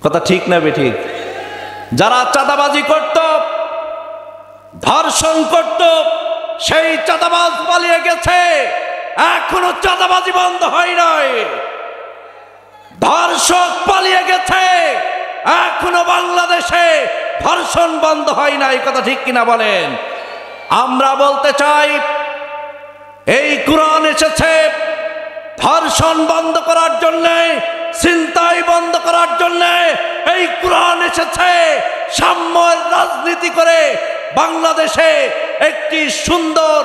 কথা ঠিক না বেঠিক? যারা চাঁদাবাজি করত, ধর্ষণ করত, সেই চাঁদাবাজ পালিয়ে গেছে, এখনো চাঁদাবাজি বন্ধ হয় নাই। ধর্ষক পালিয়ে গেছে, এখনো বাংলাদেশে ধর্ষণ বন্ধ হয় নাই। কথা ঠিক কিনা বলেন? আমরা বলতে চাই, এই কোরআন এসেছে ধর্ষণ বন্ধ করার জন্যে, ছিনতাই বন্ধ করার জন্যে। এই কোরআন এসেছে সাম্যের রাজনীতি করে বাংলাদেশে একটি সুন্দর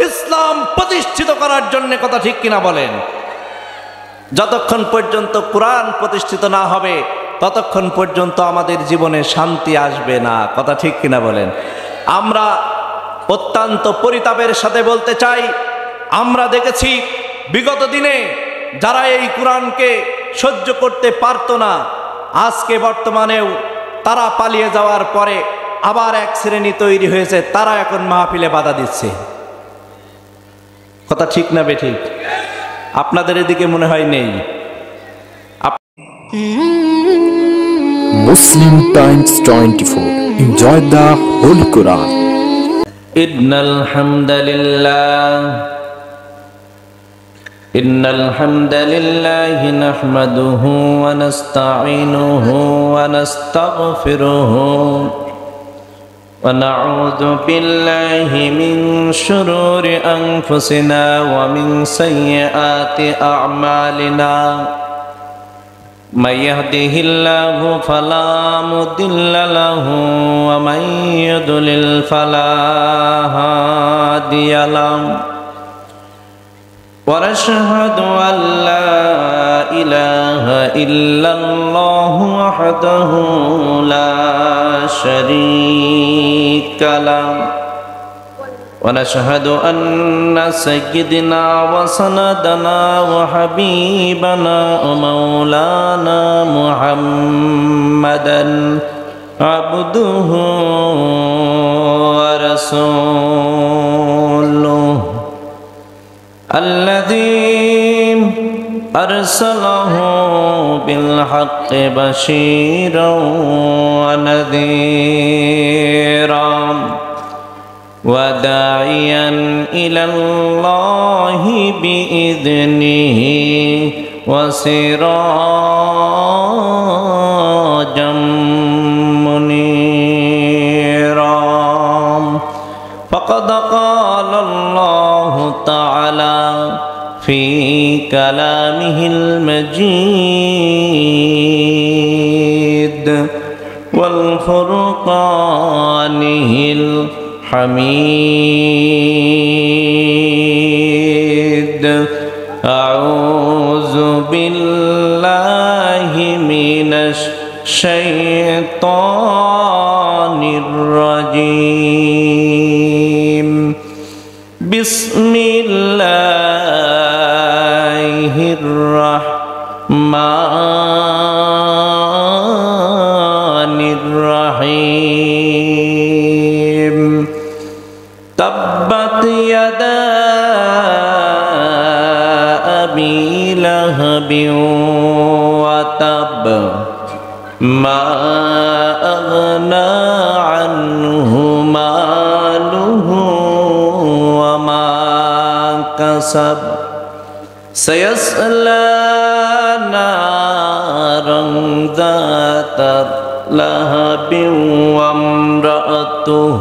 ইসলাম প্রতিষ্ঠিত করার জন্য। কথা ঠিক কিনা বলেন? যতক্ষণ পর্যন্ত কোরআন প্রতিষ্ঠিত না হবে ততক্ষণ পর্যন্ত আমাদের জীবনে শান্তি আসবে না। কথা ঠিক কিনা বলেন? আমরা অত্যন্ত পরিতাপের সাথে বলতে চাই, আমরা দেখেছি বিগত দিনে যারা এই কোরআনকে সহ্য করতে পারত না, আজকে বর্তমানেও তারা পালিয়ে যাওয়ার পরে আবার এক শ্রেণী তৈরি হয়েছে, তারা এখন মাহফিলে বাধা দিচ্ছে। কথা ঠিক না বেঠিক? আপনাদের এদিকে মনে হয় নেই? Muslim Times 24. Enjoy the Holy Quran. إن الحمد لله نحمده ونستعينه ونستغفره ونعوذ بالله من شرور أنفسنا ومن سيئات أعمالنا من يهده الله فلا مضل له ومن يضلل فلا هادي له ونشهد أن لا إله إلا الله وحده لا شريك له ونشهد أن سيدنا وسندنا وحبيبنا ومولانا محمدا عبده ورسوله الذي أرسله بالحق بشيرا ونذيرا وداعيا إلى الله بإذنه وسراجا منيرا فقد قال الله تعالى في كلامه المجيد والفرقانه الحميد أعوذ بالله من الشيطان الرجيم بسم الله الرحمن الرحيم تبت يدا أبي لهب وتب ما أغنى عنه ماله وما كسب سيصلى نارا ذات لهب وامرأته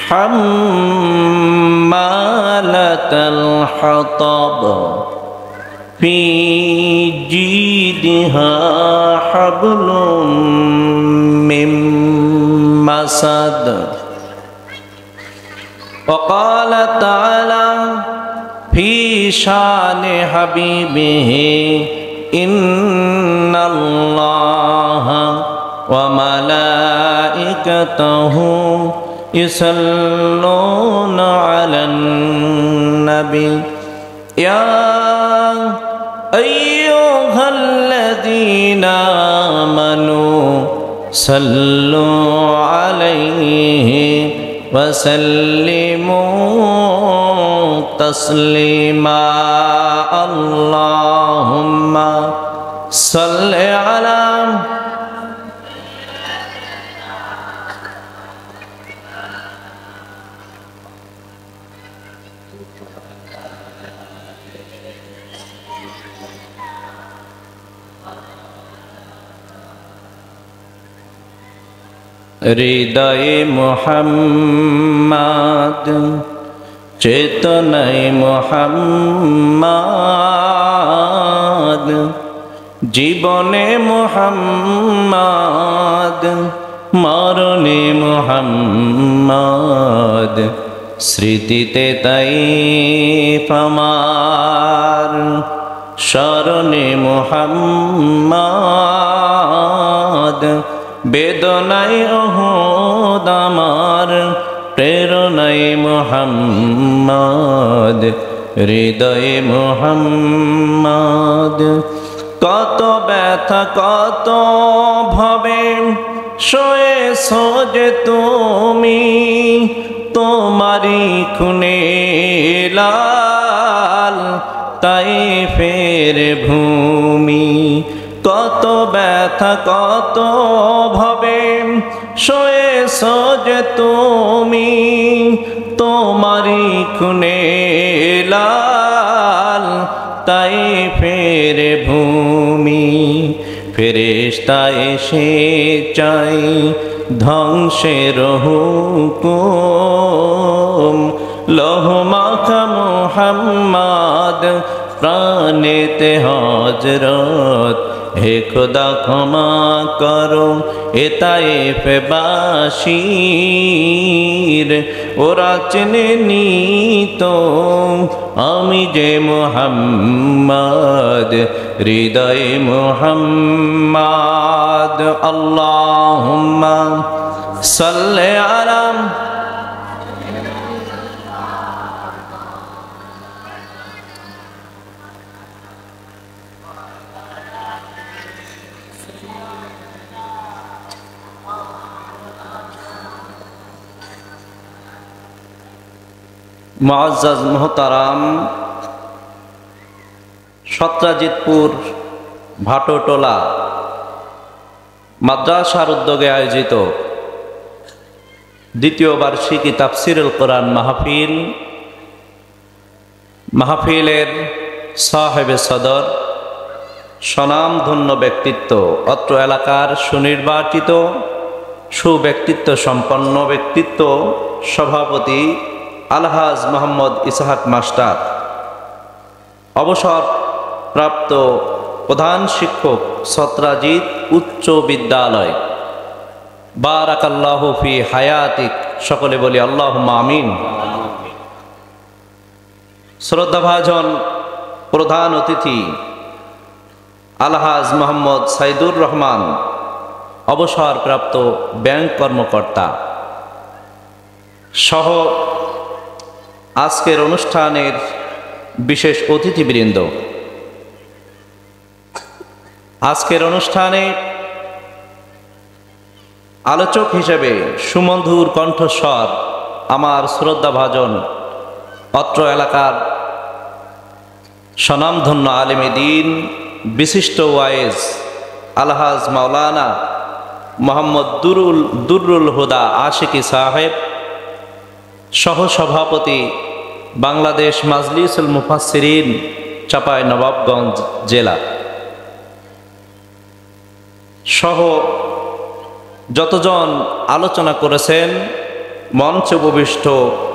حمالة الحطب في جيدها حبل من مسد وقال تعالى في شان حبيبه إن الله وملائكته يصلون على النبي يا أيها الذين آمنوا صلوا عليه وسلموا تسليما اللهم صل على হৃদয়ে মুহাম্মদ চেতনায় মুহাম্মদ জীবনে মুহাম্মদ মরণে মুহাম্মদ স্মৃতিতে তাই আমার স্মরণে মুহাম্মদ বেদনায় ওহুদ আমার প্রেরণায় মুহাম্মদ হৃদয়ে মুহাম্মদ কত ব্যথা কত ভবে সয়েছো যে তুমি তোমারি খুনে লাল তাইফের ভূমি কত ব্যথা কত ভবে সয়েছো যে তুমি তোমারি খুনে লাল তাইফের ভূমি ফেরেশতা এসে চাই ধ্বংসের হুকুম লৌহ মাখা মুহাম্মদ প্রাণেতে হযরত হে খোদা ক্ষমা করো এ তায়েফ বাসীর ওরা চেনেনি তো আমি যে মুহাম্মদ হৃদয়ে মুহাম্মদ আল্লাহুম্মা সাল্লি আলা মুআজ্জাজ মুহতারাম সত্রাজিতপুর ভাটোটোলা মাদ্রাসার উদ্যোগে আয়োজিত দ্বিতীয় বার্ষিকী তাফসিরুল কোরআন মাহফিলের সাহেবে সদর স্বনামধন্য ব্যক্তিত্ব অত্র এলাকার সুনির্বাচিত সুব্যক্তিত্ব সম্পন্ন ব্যক্তিত্ব সভাপতি আলহাজ মোহাম্মদ ইসহাক মাস্টার অবসরপ্রাপ্ত প্রধান শিক্ষক সত্রাজিত উচ্চ বিদ্যালয় বারাকাল্লাহু ফি হায়াতিক সকলে বলি আল্লাহুম্মা আমিন শ্রদ্ধাভাজন প্রধান অতিথি আলহাজ মোহাম্মদ সাইদুর রহমান অবসরপ্রাপ্ত ব্যাংক কর্মকর্তা সহ আজকের অনুষ্ঠানের বিশেষ অতিথিবৃন্দ আজকের অনুষ্ঠানে আলোচক হিসেবে সুমধুর কণ্ঠস্বর আমার শ্রদ্ধাভাজন অত্র এলাকার স্বনামধন্য আলেমে দ্বীন বিশিষ্ট ওয়াইজ আলহাজ মাওলানা মোহাম্মদ দুরুল হুদা আশিকি সাহেব সহসভাপতি বাংলাদেশ মাজলিসুল মুফাসসিরিন চাঁপাইনবাবগঞ্জ জেলা সহ যতজন আলোচনা করেছেন মঞ্চে উপবিষ্ট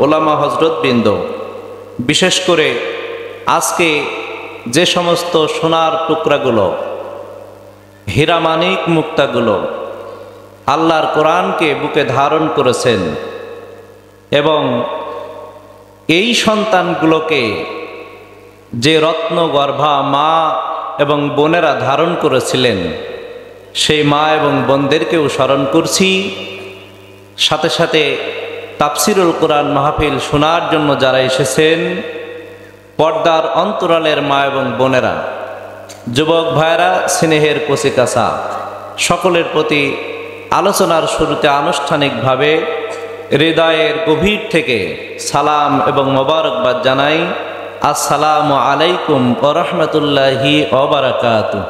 ওলামা হযরতবৃন্দ বিশেষ করে আজকে যে সমস্ত সোনার টুকরাগুলো হীরামানিক মুক্তাগুলো আল্লাহর কোরআনকে বুকে ধারণ করেছেন এবং এই সন্তানগুলোকে যে রত্নগর্ভা মা এবং বোনেরা ধারণ করেছিলেন সেই মা এবং বোনদেরকেও স্মরণ করছি সাথে সাথে তাফসিরুল কোরআন মাহফিল শোনার জন্য যারা এসেছেন পর্দার অন্তরালের মা এবং বোনেরা যুবক ভাইরা স্নেহের কচিকাঁচা সকলের প্রতি আলোচনার শুরুতে আনুষ্ঠানিকভাবে হৃদয়ের গভীর থেকে সালাম এবং মোবারকবাদ জানাই আসসালামু আলাইকুম ওয়া রাহমাতুল্লাহি ওয়া বারাকাতুহু।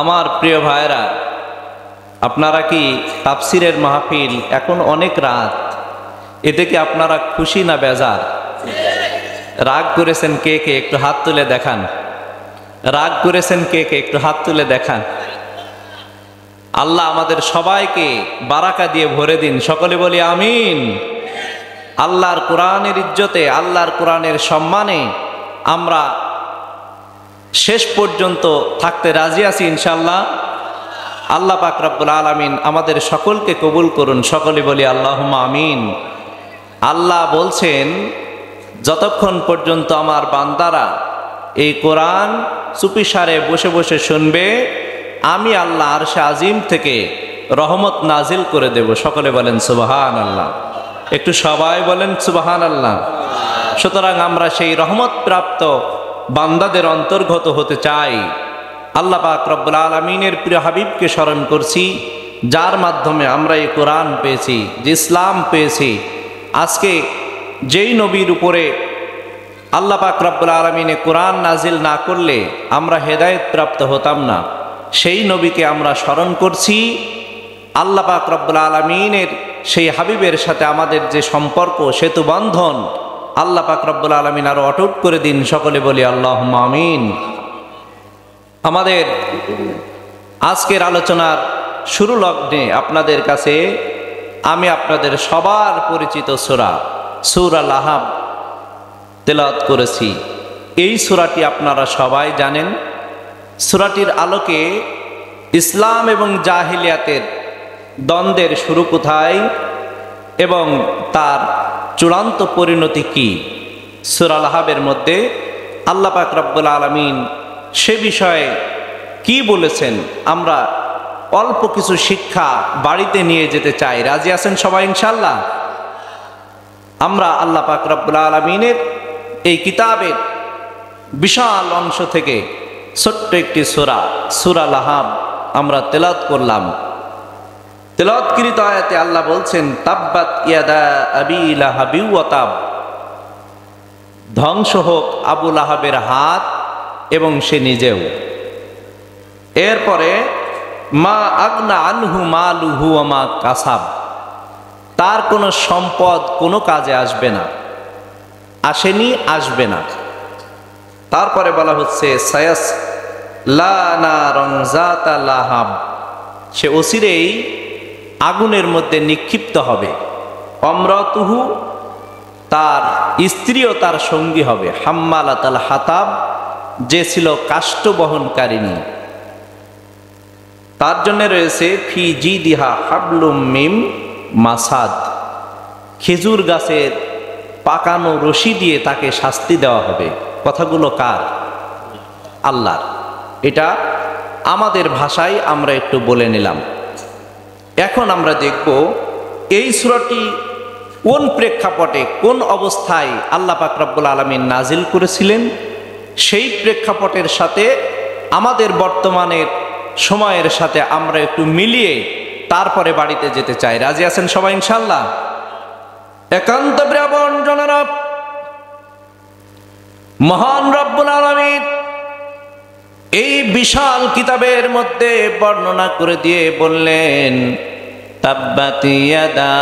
আমার প্রিয় ভাইরা, আপনারা কি তাফসিরের মাহফিল এখন অনেক রাত, এতে কি আপনারা খুশি না বেজার? রাগ করেছেন কে কে একটু হাত তুলে দেখান। রাগ করেছেন কে কে একটু হাত তুলে দেখান। আল্লাহ আমাদের সবাইকে বারাকা দিয়ে ভরে দিন, সকলে বলি আমিন। আল্লাহর কোরআনের ইজ্জতে, আল্লাহর কোরআনের সম্মানে আমরা শেষ পর্যন্ত থাকতে রাজি আছি ইনশাআল্লাহ। আল্লাহ পাক রব্বুল আলামিন আমাদের সকলকে কবুল করুন, সকলে বলি আল্লাহুম্মা আমিন। আল্লাহ বলছেন, যতক্ষণ পর্যন্ত আমার বান্দারা এই কোরআন চুপিসারে বসে বসে শুনবে, আমি আল্লাহ আরশে আজিম থেকে রহমত নাজিল করে দেব। সকলে বলেন সুবহানাল্লাহ। একটু সবাই বলেন সুবহানাল্লাহ। সুতরাং আমরা সেই রহমত প্রাপ্ত বান্দাদের অন্তর্গত হতে চাই। আল্লাহ পাক রব্বুল আলামিনের প্রিয় হাবিবকে স্মরণ করছি, যার মাধ্যমে আমরা এই কোরআন পেয়েছি, যে ইসলাম পেয়েছি। আজকে যেই নবীর উপরে আল্লাহ পাক রব্বুল আলামিনে কোরআন নাজিল না করলে আমরা হেদায়েত প্রাপ্ত হতাম না, সেই নবীকে আমরা স্মরণ করছি। আল্লাহ পাক রব্বুল আলামিনের সেই হাবিবের সাথে আমাদের যে সম্পর্ক, সেতু বন্ধন আল্লাহ পাক রব্বুল আলামিন আরো অটুট করে দিন, সকলে বলি আল্লাহুম্মা আমিন। আমাদের আজকের আলোচনার শুরু লগ্নে আপনাদের কাছে আমি আপনাদের সবার পরিচিত সূরা লাহাব তেলাওয়াত করেছি। এই সূরাটি আপনারা সবাই জানেন। সূরাটির আলোকে ইসলাম এবং জাহিলিয়াতের দ্বন্দ্বের শুরু কোথায় এবং তার চূড়ান্ত পরিণতি কি, সূরা লাহাবের মধ্যে আল্লাহ পাক রব্বুল আলামিন সে বিষয়ে কি বলেছেন, আমরা অল্প কিছু শিক্ষা বাড়িতে নিয়ে যেতে চাই। রাজি আছেন সবাই ইনশাআল্লাহ? আমরা আল্লাহ পাক রব্বুল আলামিনের এই কিতাবের বিশাল অংশ থেকে ছোট্ট একটি সূরা লাহাব আমরা তেলাওয়াত করলাম। তেলাওয়াতকৃত আয়াতে আল্লাহ বলছেন, তাব্বাত ইয়াদা আবি লাহাবি ওয়া তাব, ধ্বংস হোক আবু লাহাবের হাত এবং সে নিজেও। এরপরে মা আগনা আনহু মালুহু ওয়া মা কাসাব, তার কোনো সম্পদ কোনো কাজে আসবে না, আসেনি, আসবে না। তারপরে বলা হচ্ছে সায়াস লানা রংজাতা লাহাব, সে অচিরেই আগুনের মধ্যে নিক্ষিপ্ত হবে। অমরাতুহু, তার স্ত্রীও তার সঙ্গী হবে। হাম্মালাতাল হাতাব, যে ছিল কাষ্ঠ বহনকারিণী। তার জন্য রয়েছে ফি জিদিহা হাবলুম মিম মাসাদ, খেজুর গাছের পাকানো রশি দিয়ে তাকে শাস্তি দেওয়া হবে। কথাগুলো কার? আল্লাহর। এটা আমাদের ভাষায় আমরা একটু বলে নিলাম। এখন আমরা দেখব এই সূরাটি কোন প্রেক্ষাপটে, কোন অবস্থায় আল্লাহ পাক রব্বুল আলামিন নাজিল করেছিলেন। সেই প্রেক্ষাপটের সাথে আমাদের বর্তমানের সময়ের সাথে আমরা একটু মিলিয়ে তারপরে বাড়িতে যেতে চাই। রাজি আছেন সবাই ইনশাআল্লাহ? একান্ত প্রিয় বন্ধুরা, মহান রব্বুল আলামিন এই বিশাল কিতাবের মধ্যে বর্ণনা করে দিয়ে বললেন, তাব্বাত ইয়াদা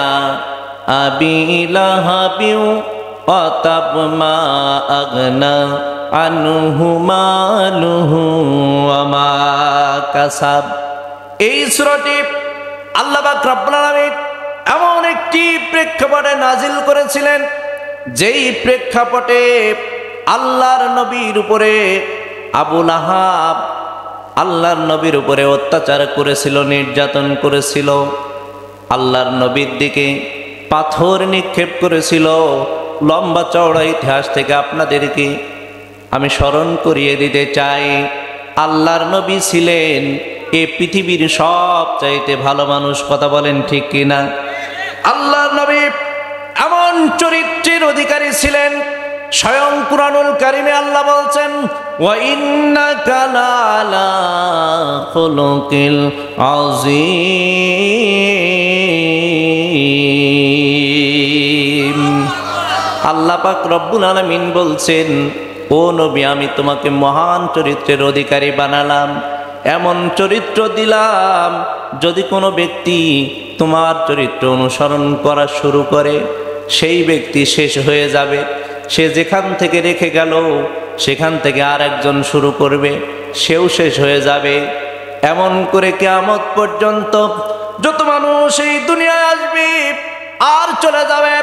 আবি লাহাবি ওয়া তাব মা আগনা আনহু মালুহু ওয়া মা কাসাব। এই সূরাটি আল্লাহ পাক রব্বুল আলামিন এমন একটি প্রেক্ষাপটে নাজিল করেছিলেন, যেই প্রেক্ষাপটে আল্লাহর নবীর উপরে আবু লাহাব আল্লাহর নবীর উপরে অত্যাচার করেছিল, নির্যাতন করেছিল, আল্লাহর নবীর দিকে পাথর নিক্ষেপ করেছিল। লম্বা চওড়া ইতিহাস থেকে আপনাদেরকে আমি স্মরণ করিয়ে দিতে চাই, আল্লাহর নবী ছিলেন এই পৃথিবীর সবচাইতে ভালো মানুষ। কথা বলেন ঠিক কিনা? আল্লাহর নবী এমন চরিত্রের অধিকারী ছিলেন, স্বয়ং কুরআনুল কারীমে আল্লাহ বলছেন, ওয়া ইন্নাকা লাআলা খুলুকিল আযীম। আল্লাহ পাক রব্বুল আলামিন বলছেন, ও নবী, আমি তোমাকে মহান চরিত্রের অধিকারী বানালাম, এমন চরিত্র দিলাম, যদি কোনো ব্যক্তি তোমার চরিত্র অনুসরণ করা শুরু করে, সেই ব্যক্তি শেষ হয়ে যাবে। সে যেখান থেকে রেখে গেল সেখান থেকে আর একজন শুরু করবে, সেও শেষ হয়ে যাবে। এমন করে কিয়ামত পর্যন্ত যত মানুষ এই দুনিয়ায় আসবে আর চলে যাবে,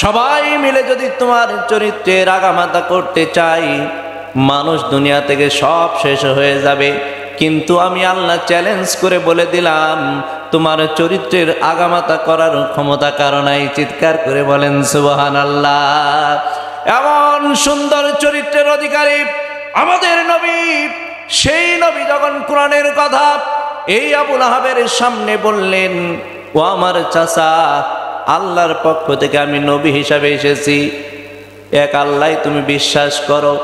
সবাই মিলে যদি তোমার চরিত্রের আগামাতা করতে চাই, মানুষ দুনিয়া থেকে সব শেষ হয়ে যাবে। কিন্তু আমি আল্লাহ চ্যালেঞ্জ করে বলে দিলাম, তোমার চরিত্রের আগামাতা করার ক্ষমতা কারো নাই। চিৎকার করে বলেন সুবহানাল্লাহ। এমন সুন্দর চরিত্রের অধিকারী আমাদের নবী। সেই নবী যখন কোরআনের কথা এই আবু লাহাবের সামনে বললেন, ও আমার চাচা, আল্লাহর পক্ষ থেকে আমি নবী হিসাবে এসেছি, এক আল্লাহ তুমি বিশ্বাস করো।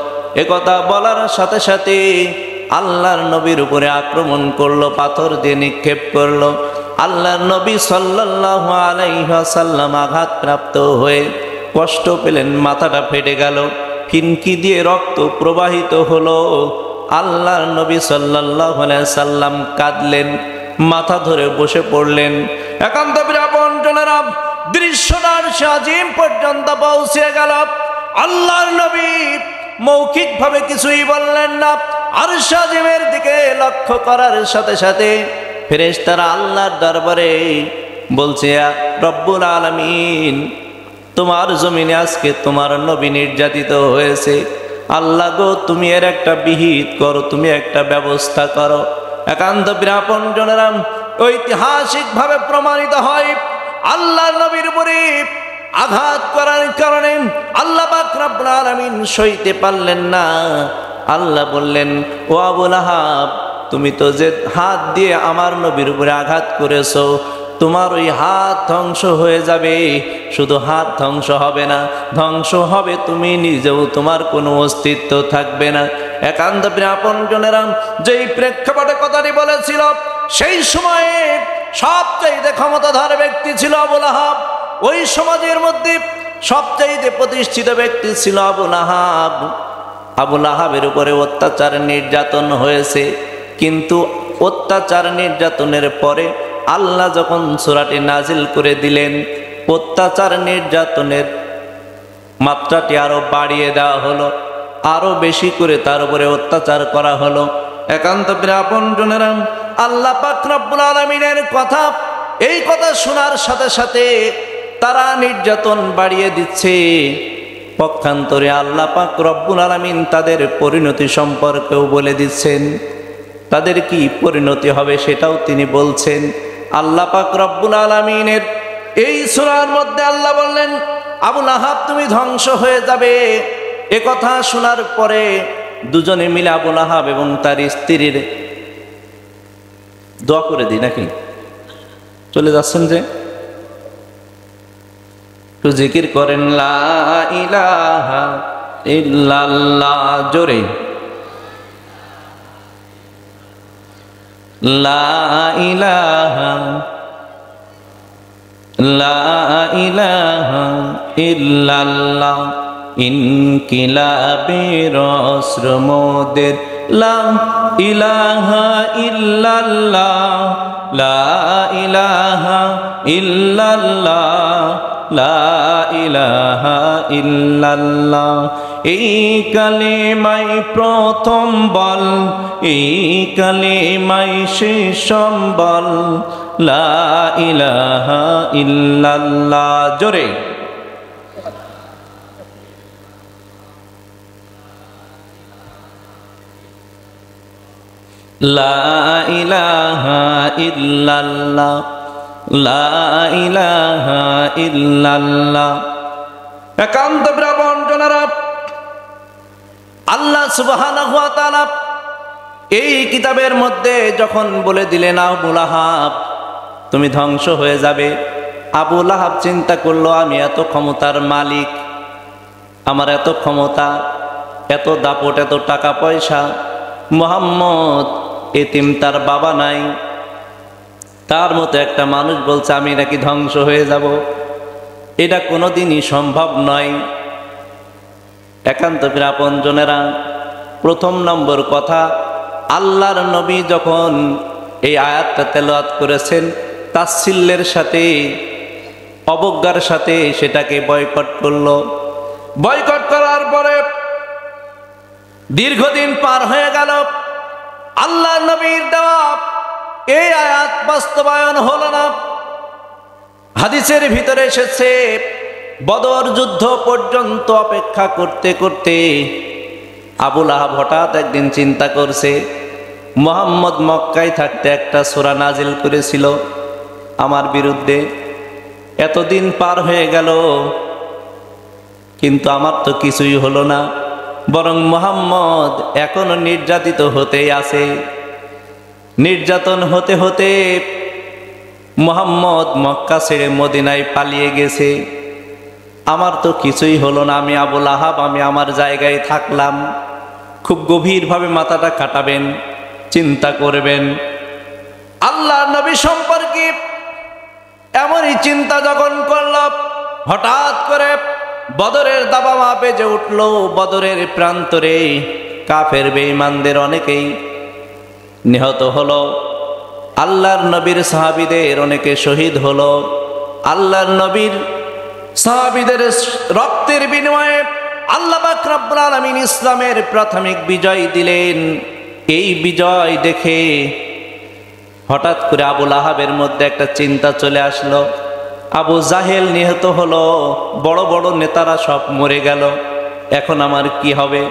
একথা বলার সাথে সাথে আল্লাহর নবীর উপরে আক্রমণ করলো, পাথর দিয়ে নিক্ষেপ করলো। আল্লাহর নবী সাল্লাল্লাহু আলাইহি ওয়াসাল্লাম আঘাতপ্রাপ্ত হয়ে কষ্ট পেলেন, মাথাটা ফেটে গেল, ফিনকি দিয়ে রক্ত প্রবাহিত হলো। আল্লাহর নবী সাল্লাল্লাহু আলাইহি সাল্লাম কাঁদলেন, মাথা ধরে বসে পড়লেন। একান্ত আপনজনেরা দৃশ্যটার সাজিম পর্যন্ত পৌঁছে গেল। আল্লাহর নবী মৌখিকভাবে কিছুই বললেন না, আর সাজিমের দিকে লক্ষ্য করার সাথে সাথে ফেরেশতারা আল্লাহর দরবারে বলছে, রব্বুল আলামিন, তোমার জমিনে আজকে তোমার নবী নির্যাতিত হয়েছে। আল্লাহ গো, তুমি এর একটা বিহিত করো, তুমি একটা ব্যবস্থা করো। একান্ত আপনজনেরা ঐতিহাসিক ভাবে প্রমাণিত হয়, আল্লাহর নবীর উপরে আঘাত করার কারণে আল্লাহ পাক রব্বুল আলামিন সইতে পারলেন না। আল্লাহ বললেন, ও আবু লাহাব, তুমি তো যে হাত দিয়ে আমার নবীর উপরে আঘাত করেছো, তোমার ওই হাত ধ্বংস হয়ে যাবে। শুধু হাত ধ্বংস হবে না, ধ্বংস হবে তুমি নিজেও, তোমার কোনো অস্তিত্ব থাকবে না। একান্ত আপনজনেরা যেই প্রেক্ষাপটে কথাটি বলেছিল, সেই সময়ে সবচাইতে ক্ষমতাধর ব্যক্তি ছিল আবু লাহাব। ওই সমাজের মধ্যে সবচাইতে প্রতিষ্ঠিত ব্যক্তি ছিল আবু লাহাব। আবু লাহাবের উপরে অত্যাচার নির্যাতন হয়েছে, কিন্তু অত্যাচার নির্যাতনের পরে আল্লাহ যখন সূরাটি নাজিল করে দিলেন, অত্যাচার নির্যাতনের মাত্রাটি আরো বাড়িয়ে দেওয়া হলো, আরো বেশি করে তার উপরে অত্যাচার করা হলো। একান্ত আপনজনেরা আল্লাহ পাক রব্বুল আলামিনের কথা, এই কথা শোনার সাথে সাথে তারা নির্যাতন বাড়িয়ে দিচ্ছে। পক্ষান্তরে আল্লাহ পাক রব্বুল আলামিন তাদের পরিণতি সম্পর্কেও বলে দিচ্ছেন, তাদের কি পরিণতি হবে সেটাও তিনি বলছেন। আল্লাহ পাক রব্বুল আলামিনের এই সূরার মধ্যে আল্লাহ বললেন, আবু লাহাব তুমি ধ্বংস হয়ে যাবে। এ কথা শোনার পরে দুজনে মিলে আবু লাহাব এবং তার স্ত্রীর দোয়া করে দিই, নাকি চলে যাচ্ছেন যে একটু জিকির করেন, লা ইলাহা ইল্লাল্লাহ, জোরে লা ইলাহা ইল্লাল্লাহ। ইনকিলাবের অস্ত্র মোদের লা ইলাহা ইল্লাল্লাহ, লা ইলাহা ইল্লাল্লাহ, লা ইলাহা ইল্লাল্লাহ। এই কালেমাই প্রথম বল, এই কালেমাই শেষ সম্বল, লা ইলাহা ইল্লাল্লাহ, জোরে লা ইলাহা ইল্লাল্লাহ, লা ইলাহা ইল্লাল্লাহ। একান্ত আপনজনেরা আল্লাহ সুবহানাহু ওয়া তাআলা এই কিতাবের মধ্যে যখন বলে দিলেন, আবু লাহাব তুমি ধ্বংস হয়ে যাবে, আবু লাহাব চিন্তা করলো, আমি এত ক্ষমতার মালিক, আমার এত ক্ষমতা, এত দাপট, এত টাকা পয়সা, মুহাম্মদ এতিম, তার বাবা নাই, তার মতো একটা মানুষ বলছে আমি নাকি ধ্বংস হয়ে যাব, এটা কোনোদিনই সম্ভব নয়। একান্ত আপনজনেরা প্রথম নম্বর কথা, আল্লাহর নবী যখন এই আয়াতটা তেলাওয়াত করেছেন, তাচ্ছিল্যের সাথে, অবজ্ঞার সাথে সেটাকে বয়কট করলো। বয়কট করার পরে দীর্ঘদিন পার হয়ে গেল, আল্লাহ নবীর দেওয়া এই আয়াত বাস্তবায়ন হলো না। হাদিসের ভিতরে এসেছে বদর যুদ্ধ পর্যন্ত অপেক্ষা করতে করতে আবু লাহাব হঠাৎ একদিন চিন্তা করছে, মুহাম্মদ মক্কায় থাকতে একটা সূরা নাজিল করেছিল আমার বিরুদ্ধে, এতদিন পার হয়ে গেল কিন্তু আমার তো কিছুই হলো না, বরং মুহাম্মদ এখনো নির্যাতিত হতেই আছে। নির্যাতন হতে হতে মুহাম্মদ মক্কা ছেড়ে মদিনায় পালিয়ে গেছে, আমার তো কিছুই হলো না, আমি আবু লাহাব আমি আমার জায়গায় থাকলাম। খুব গভীরভাবে মাথাটা কাটাবেন, চিন্তা করবেন। আল্লাহ নবী সম্পর্কে এমনই চিন্তা যখন করল, হঠাৎ করে বদরের দাবামা বেজে উঠল। বদরের প্রান্তরে কাফের বেঈমানদের অনেকেই নিহত হলো, আল্লাহর নবীর সাহাবীদের অনেকে শহীদ হলো। আল্লাহর নবীর সাহাবীদের রক্তের বিনিময়ে আল্লাহ পাক রব্বুল আলামিন ইসলামের প্রাথমিক বিজয় দিলেন। এই বিজয় দেখে হঠাৎ করে আবু লাহাবের মধ্যে একটা চিন্তা চলে আসলো, আবু জাহেল নিহত হলো, বড় বড় নেতারা সব মরে গেল, এখন আমার কি হবে?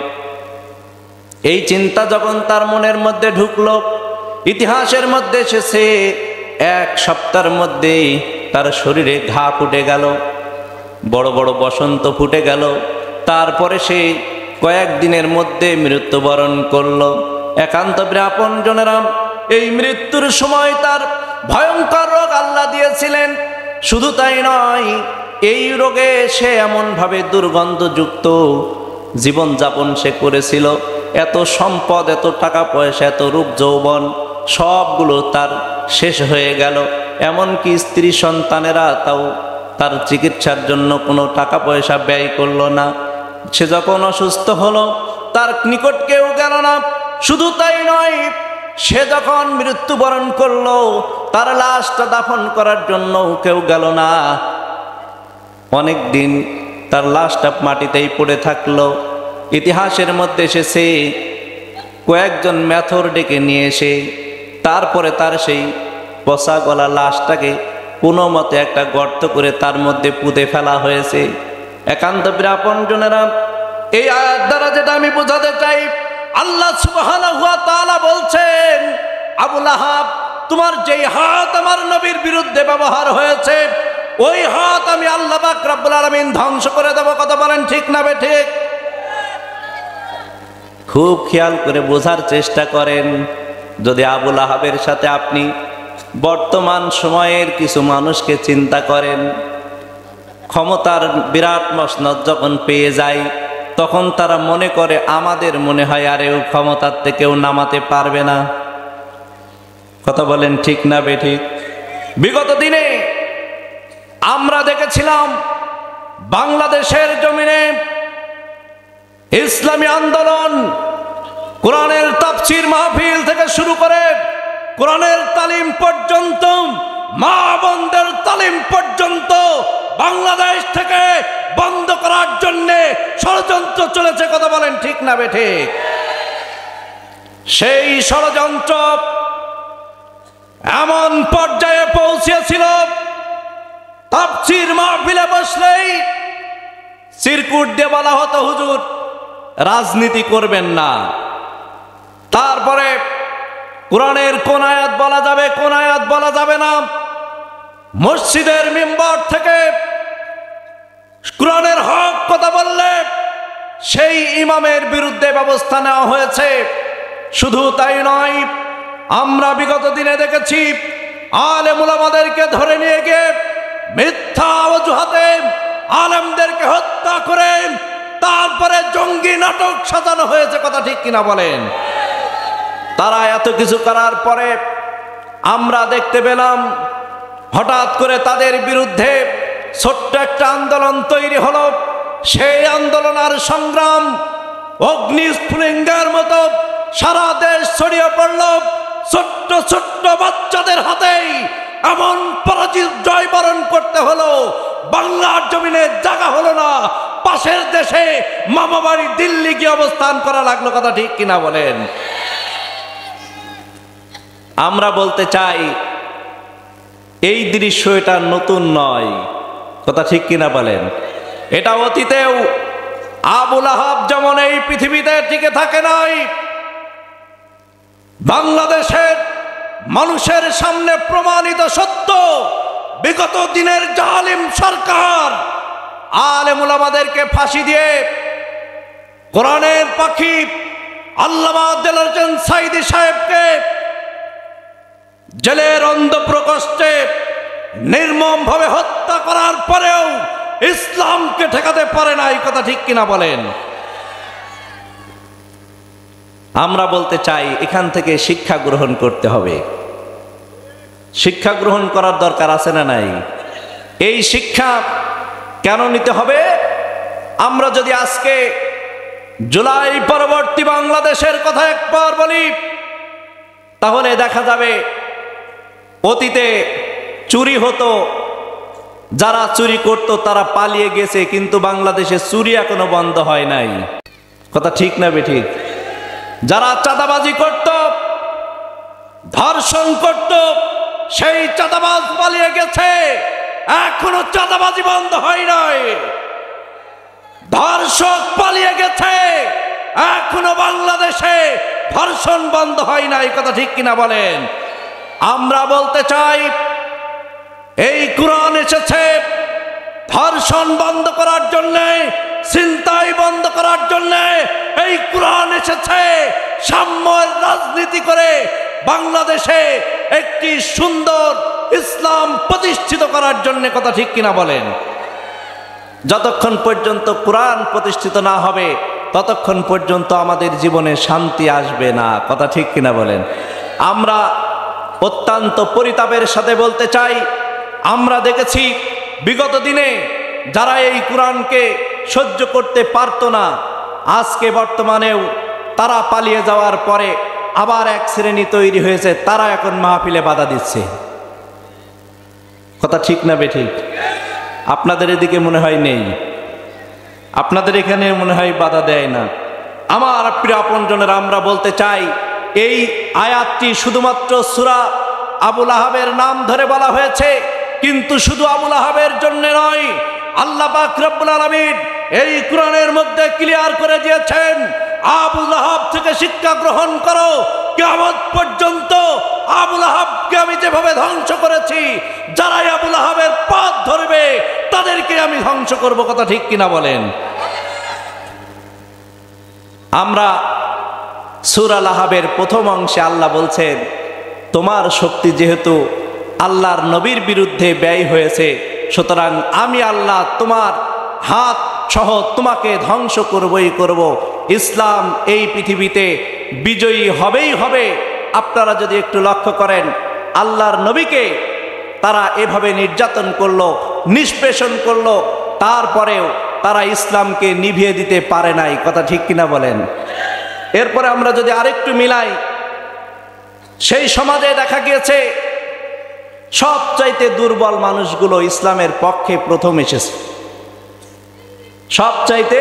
এই চিন্তা যখন তার মনের মধ্যে ঢুকলো, ইতিহাসের মধ্যে এসেছে 1 সপ্তাহের মধ্যে তার শরীরে ঘা ফুটে গেল, বড় বড় বসন্ত ফুটে গেল। তারপরে সে কয়েকদিনের মধ্যে মৃত্যুবরণ করলো। একান্ত আপনজনেরা এই মৃত্যুর সময় তার ভয়ঙ্কর রোগ আল্লাহ দিয়েছিলেন। শুধু তাই নয়, এই রোগে সে এমনভাবে দুর্গন্ধযুক্ত জীবনযাপন সে করেছিল, এত সম্পদ, এত টাকা পয়সা, এত রূপ যৌবন সবগুলো তার শেষ হয়ে গেল। এমনকি স্ত্রী সন্তানেরা তাও তার চিকিৎসার জন্য কোনো টাকা পয়সা ব্যয় করলো না। সে যখন অসুস্থ হলো তার নিকট কেউ গেল না। শুধু তাই নয়, সে যখন মৃত্যুবরণ করলো তার লাশটা দাফন করার জন্য কেউ গেল না। অনেক দিন তার লাশটা মাটিতেই পড়ে থাকলো। ইতিহাসের মধ্যে এসেছে কয়েকজন মেথর ডেকে নিয়ে এসে তারপরে তার সেই পচা গলা লাশটাকে কোনো মতে একটা গর্ত করে তার মধ্যে পুঁতে ফেলা হয়েছে। একান্ত আপনজনেরা, এই আয়াত দ্বারা যেটা আমি বোঝাতে চাই, আল্লাহ সুবহানাহু ওয়া তাআলা বলছেন, আবু লাহাব, তোমার যেই হাত আমার নবীর বিরুদ্ধে ব্যবহার হয়েছে, ওই হাত আমি আল্লাহ পাক রব্বুল আলামিন ধ্বংস করে দেব। কথা বলেন ঠিক না বেঠিক? খুব খেয়াল করে বোঝার চেষ্টা করেন। যদি আবু লাহাবের সাথে আপনি বর্তমান সময়ের কিছু মানুষকে চিন্তা করেন, ক্ষমতার বিরাট মসনদ যখন পেয়ে যায় তখন তারা মনে করে, আমাদের মনে হয় আরেও ক্ষমতার থেকেও নামাতে পারবে না। কথা বলেন ঠিক না বেঠিক? বিগত দিনে আমরা দেখেছিলাম বাংলাদেশের জমিনে ইসলামী আন্দোলন, কোরআনের তাফসীর মাহফিল থেকে শুরু করে কোরআনের তালিম পর্যন্ত, মা বোনদের তালিম পর্যন্ত বাংলাদেশ থেকে বন্ধ করার জন্য ষড়যন্ত্র চলেছে। কথা বলেন ঠিক না বেঠিক? সেই ষড়যন্ত্র এমন পর্যায়ে পৌঁছেছিল, তাফসীর মাহফিলে বসলেই চিরকুট দিয়ে বলা হতো, হুজুর রাজনীতি করবেন না। তারপরে কোরআনের কোন আয়াত বলা যাবে, কোন আয়াত বলা যাবে না। মসজিদের মিম্বর থেকে কোরআনের হক কথা বললে সেই ইমামের বিরুদ্ধে ব্যবস্থা নেওয়া হয়েছে। শুধু তাই নয়, আমরা বিগত দিনে দেখেছি আলেম উলামাদেরকে ধরে নিয়ে গিয়ে মিথ্যা অজুহাতে আলেমদেরকে হত্যা করে তারপরে জঙ্গি নাটক সাজানো হয়েছে। কথা ঠিক কিনা বলেন? তারা এত কিছু করার পরে আমরা দেখতে পেলাম হঠাৎ করে তাদের বিরুদ্ধে ছোট্ট একটা আন্দোলন তৈরি হলো। সেই আন্দোলন আর সংগ্রাম অগ্নিস্ফুলিঙ্গের মতো সারা দেশ ছড়িয়ে পড়ল। ছোট্ট ছোট্ট বাচ্চাদের হাতেই এমন পরাজিত জয় বরণ করতে হলো, বাংলার জমিনে জায়গা হলো না, পাশের দেশে মামাবাড়ি দিল্লি গিয়ে অবস্থান করা লাগলো। কথা ঠিক কিনা বলেন? আমরা বলতে চাই এই দৃশ্য এটা নতুন নয়, কথা ঠিক কিনা বলেন? এটা অতীতেও আবু লাহাব যেমন এই পৃথিবীতে টিকে থাকে নাই, বাংলাদেশের মানুষের সামনে প্রমাণিত সত্য, বিগত দিনের জালিম সরকার আলেম উলামাদেরকে ফাঁসি দিয়ে কোরআনের পাখি আল্লামা দেলোয়ার হোসেন সাঈদী সাহেবকে জেলের অন্ধ প্রকোষ্ঠে নির্মমভাবে হত্যা করার পরেও ইসলামকে ঠেকাতে পারে না, এই কথা ঠিক কিনা বলেন? আমরা বলতে চাই এখান থেকে শিক্ষা গ্রহণ করতে হবে। শিক্ষা গ্রহণ করার দরকার আছে না নাই? এই শিক্ষা কেন নিতে হবে? আমরা যদি আজকে জুলাই পরবর্তী বাংলাদেশের কথা একবার বলি, তাহলে দেখা যাবে অতীতে চুরি হতো, যারা চুরি করত তারা পালিয়ে গেছে, কিন্তু বাংলাদেশে চুরি এখনো বন্ধ হয় নাই, কথা ঠিক না বেঠিক? যারা চাঁদাবাজি করত, ধর্ষণ করত, সেই চাঁদাবাজ পালিয়ে গেছে, এখনো চাঁদাবাজি বন্ধ হয় নাই। ধর্ষক পালিয়ে গেছে, এখনো বাংলাদেশে ধর্ষণ বন্ধ হয় নাই, কথা ঠিক কিনা বলেন? আমরা বলতে চাই এই কোরআন এসেছে ধর্ষণ বন্ধ করার জন্য, ছিনতাই বন্ধ করার জন্য। এই কোরআন এসেছে সাম্যের রাজনীতি করে বাংলাদেশে একটি সুন্দর ইসলাম প্রতিষ্ঠিত করার জন্য, কথা ঠিক কিনা বলেন? যতক্ষণ পর্যন্ত কোরআন প্রতিষ্ঠিত না হবে ততক্ষণ পর্যন্ত আমাদের জীবনে শান্তি আসবে না, কথা ঠিক কিনা বলেন? আমরা অত্যন্ত পরিতাপের সাথে বলতে চাই, আমরা দেখেছি বিগত দিনে যারা এই কোরআনকে সহ্য করতে পারতো না, আজকে বর্তমানেও তারা পালিয়ে যাওয়ার পরে আবার এক শ্রেণী তৈরি হয়েছে, তারা এখন মাহফিলে বাধা দিচ্ছে, কথা ঠিক না বেঠিক? আপনাদের এদিকে মনে হয় নেই, আপনাদের এখানে মনে হয় বাধা দেয় না। আমার প্রিয় আপনজনেরা, আমরা বলতে চাই এই আয়াতটি শুধুমাত্র সূরা আবু লাহাবের নাম ধরে বলা হয়েছে, কিন্তু শুধু আবু লাহাবের জন্য নয়, আল্লাহ পাক রব্বুল আলামিন এই কোরআনের মধ্যে ক্লিয়ার করে দিয়েছেন, আবু লাহাব থেকে শিক্ষা গ্রহণ করো, কিয়ামত পর্যন্ত আবু লাহাবকে আমি যেভাবে ধ্বংস করেছি, যারাই আবু লাহাবের পথ ধরবে তাদেরকে আমি ধ্বংস করব, কথা ঠিক কিনা বলেন? আমরা সূরা লাহাবের প্রথম অংশে আল্লাহ বলছেন, তোমার শক্তি যেহেতু আল্লাহর নবীর বিরুদ্ধে ব্যয় হয়েছে, সুতরাং আমি আল্লাহ তোমার হাত সহ তোমাকে ধ্বংস করবই করব। ইসলাম এই পৃথিবীতে বিজয়ী হবেই হবে। আপনারা যদি একটু লক্ষ্য করেন, আল্লাহর নবীকে তারা এভাবে নির্যাতন করলো, নিষ্পেষণ করলো, তারপরেও তারা ইসলামকে নিভিয়ে দিতে পারে নাই, কথা ঠিক কিনা বলেন? এরপরে আমরা যদি আরেকটু মিলাই, সেই সমাজে দেখা গিয়েছে সবচাইতে দুর্বল মানুষগুলো ইসলামের পক্ষে প্রথম এসেছে, সবচাইতে